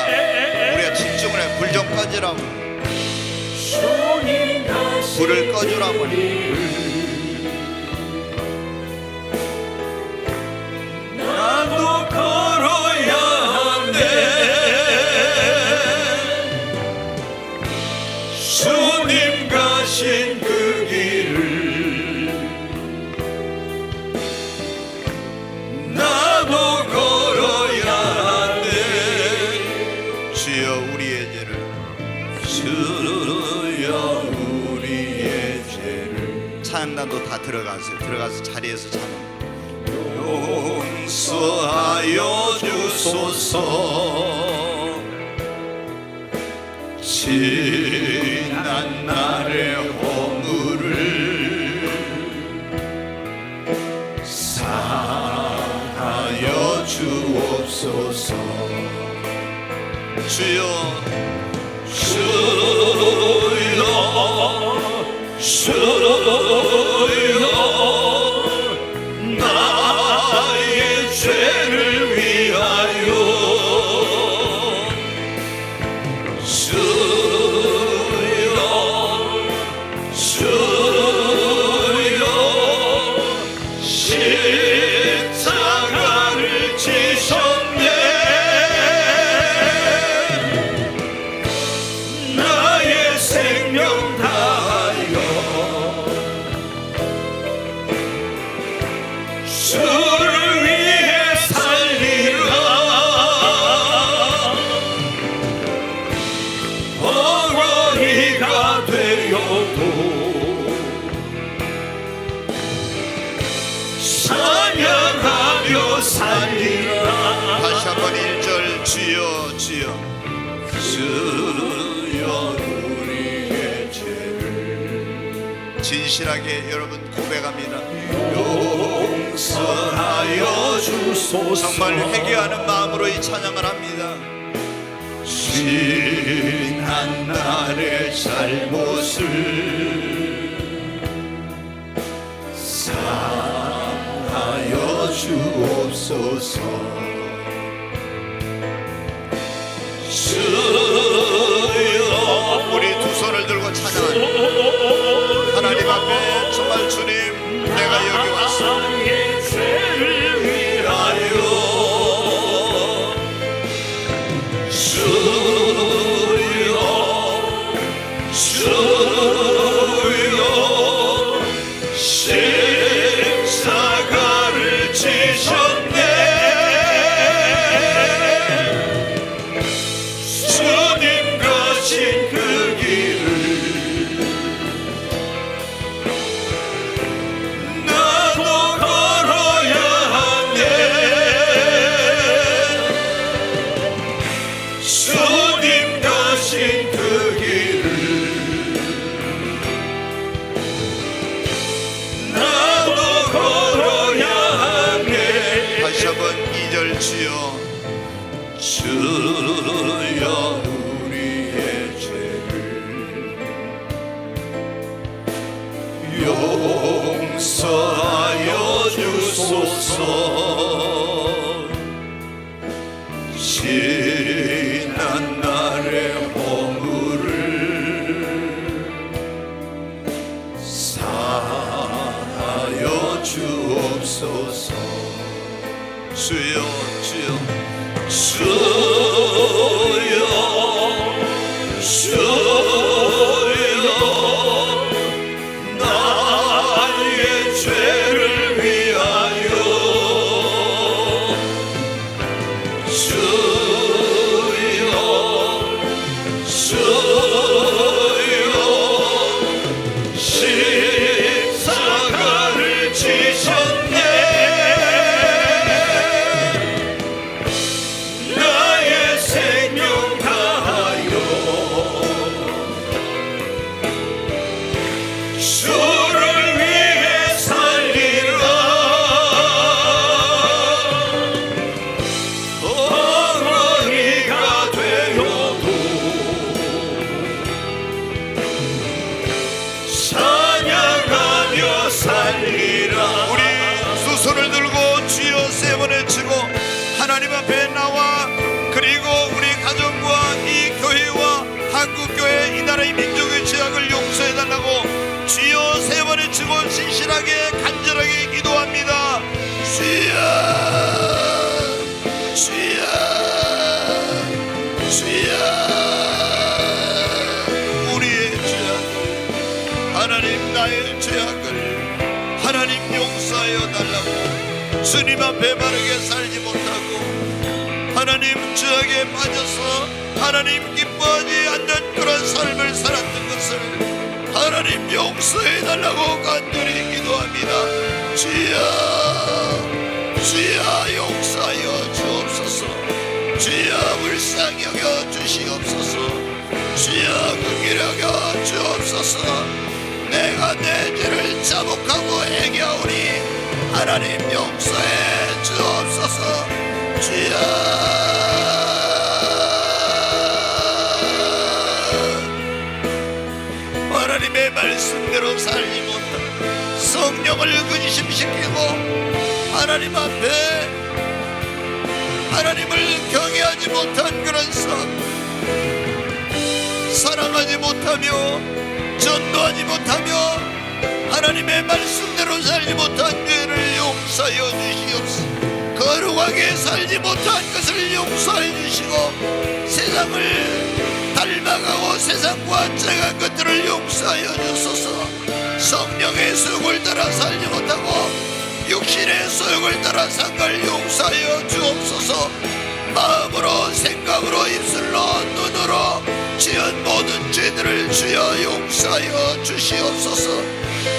우리가 집중을 해. 불 좀 꺼주라고. 불을 꺼주라고. 나도 걸어야 하네. 주님 가신 그 길을 나도 걸어야 하네. 주여 우리의 죄를, 주여 우리의 죄를. 찬양단도 다 들어가세요. 들어가서 자리에서 찬양. 용서하여 주소서. 지난 날의 허물을 사하여 주옵소서. 주여 주여 나의 죄를 위하여 주여 십자가를 지셨네. 나의 생명 다하여 주를 위해 살리라. 어머니가 되어도 찬양하며 살리라. 다시 한번 1절 주여 주여. 주여 우리의 죄를 진실하게 여러분 고백합니다. 용서하여 주소서. 정말 회개하는 마음으로 이 찬양을 합니다. 지난 날의 잘못을 사하여 주옵소서. 주여 우리 두 손을 들고 찬양합니다. 하나님 앞에 정말 주님 내가 여기 왔습니다. 나의 죄를 위하여 주여 십자가를 지셨네. 주님 가신 그 길을 나도 걸어야 하네. 주님 가신 그 길을 나도 걸어야 하네. 다시 한번 2절 주여. 주여 우리의 죄를 용서하여 주소서. 지난 날의 허물을 사하여 주옵소서. 주여 주여. 주여 나의 죄를 위하여 살리라. 우리 두 손을 들고 주여 세 번 외치고 하나님 앞에 나와 그리고 우리 가정과 이 교회와 한국교회 이 나라의 민족의 죄악을 용서해달라고 주여 세 번 외치고 신실하게 간절하게 기도합니다. 주여 주여 주여 우리의 죄악을 하나님 나의 죄악을 하나님 용서하여 달라고 주님 앞에 바르게 살지 못하고 하나님 죄악에 빠져서 하나님 기뻐하지 않는 그런 삶을 살았던 것을 하나님 용서해 달라고 간절히 기도합니다. 주여 주여 용서하여 주옵소서. 주여 불쌍히 여겨 주시옵소서. 주여 긍휼히 여겨 주옵소서. 내가 내 죄를 자복하고 애겨오니 하나님 용서해 주옵소서. 주여 하나님의 말씀대로 살지 못한 성령을 근심시키고 하나님 앞에 하나님을 경외하지 못한 그런 삶, 사랑하지 못하며 전도하지 못하며 하나님의 말씀대로 살지 못한 죄를 용서하여 주시옵소서. 거룩하게 살지 못한 것을 용서해 주시고 세상을 닮아가고 세상과 짝한 것들을 용서하여 주소서. 성령의 소욕을 따라 살지 못하고 육신의 소욕을 따라 산 걸 용서하여 주옵소서. 마음으로 생각으로 입술로 눈으로 지은 모든 죄들을 주여 용서하여 주시옵소서.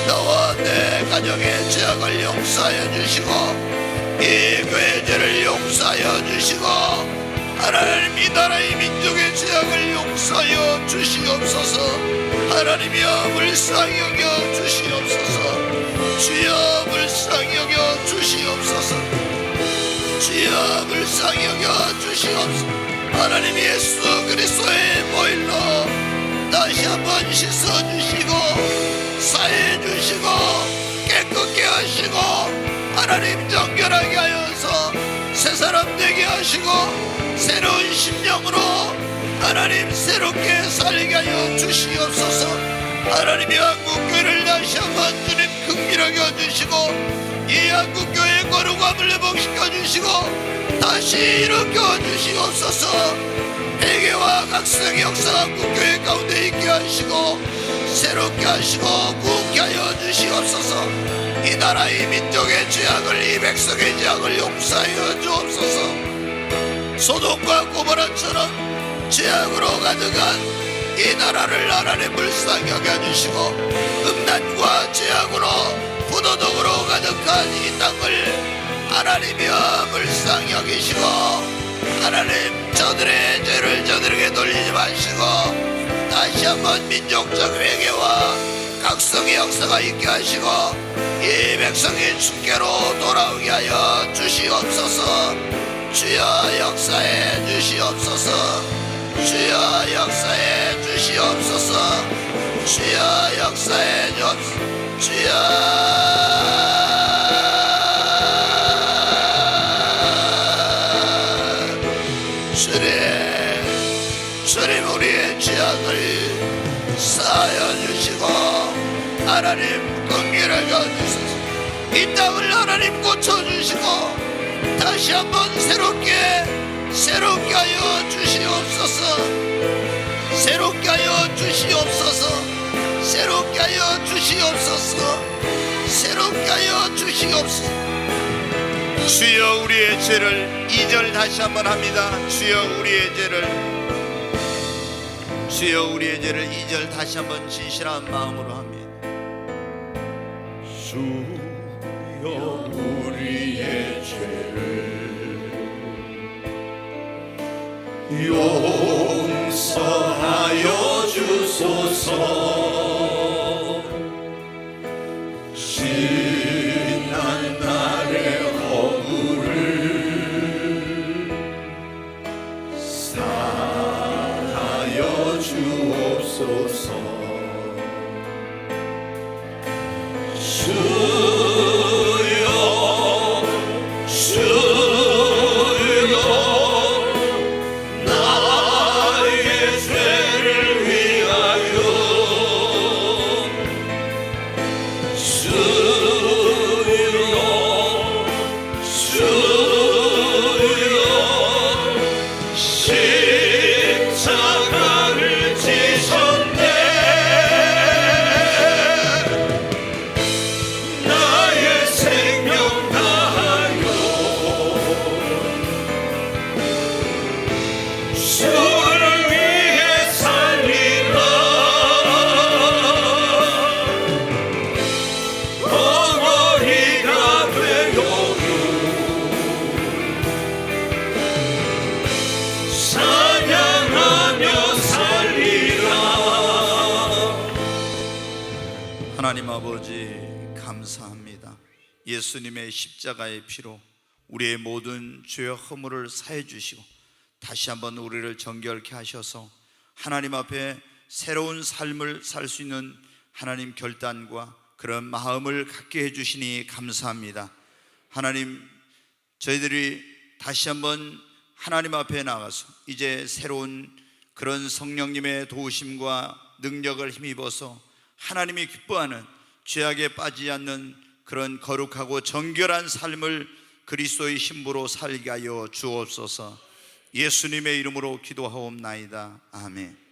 너와 내 가정의 죄악을 용서하여 주시고 이 교회 죄를 용서하여 주시고 하나님 이 나라의 민족의 죄악을 용서하여 주시옵소서. 하나님이여 불쌍히 여겨 주시옵소서. 주여 불쌍히 여겨 주시옵소서. 주여 불쌍히 여겨 주시옵소서. 하나님 예수 그리스도의 보혈로 다시 한번 씻어주시고 사해주시고 깨끗게 하시고 하나님 정결하게 하여서 새 사람 되게 하시고 새로운 심령으로 하나님 새롭게 살게 하여 주시옵소서. 하나님이 한국교회를 다시 한번 주님 긍휼하게 해주시고 이 한국교회의 거룩함을 회복시켜 주시고 다시 일으켜 주시옵소서. 회개와 각성의 역사 한국교회 가운데 있게 하시고 새롭게 하시고 굳게 하여 주시옵소서. 이 나라의 민족의 죄악을 이 백성의 죄악을 용서하여 주옵소서. 소돔과 고모라처럼 죄악으로 가득한 이 나라를 하나님 불쌍히 여겨주시고 음란과 죄악으로 부도덕으로 가득한 이 땅을 하나님이여 불쌍히 여기시고 하나님 저들의 죄를 저들에게 돌리지 마시고 다시 한번 민족적 회개와 각성의 역사가 있게 하시고 이 백성이 주께로 돌아오게 하여 주시옵소서. 주여 역사해 주시옵소서. 주여 역사해 주시옵소서. 주여 역사해 주옵소서. 주여 주님 우리의 죄악을 사하여 주시고 하나님 긍휼하게 하소서. 이 땅을 하나님 고쳐주시고 다시 한번 새롭게 하여 주시옵소서. 새롭게 하여 주시옵소서. 새롭게 하여 주시옵소서. 새롭게 하여 주시옵소서. 주여 우리의 죄를 2절 다시 한번 합니다. 주여 우리의 죄를 2절 다시 한번 진실한 마음으로 합니다. 주여 우리의 죄를 용서하여 주소서. 지난 날의 허물을 사하여 주옵소서. 하나님 아버지 감사합니다. 예수님의 십자가의 피로 우리의 모든 죄와 허물을 사해 주시고 다시 한번 우리를 정결케 하셔서 하나님 앞에 새로운 삶을 살 수 있는 하나님 결단과 그런 마음을 갖게 해주시니 감사합니다. 하나님, 저희들이 다시 한번 하나님 앞에 나가서 이제 새로운 그런 성령님의 도우심과 능력을 힘입어서 하나님이 기뻐하는 죄악에 빠지지 않는 그런 거룩하고 정결한 삶을 그리스도의 신부로 살게 하여 주옵소서. 예수님의 이름으로 기도하옵나이다. 아멘.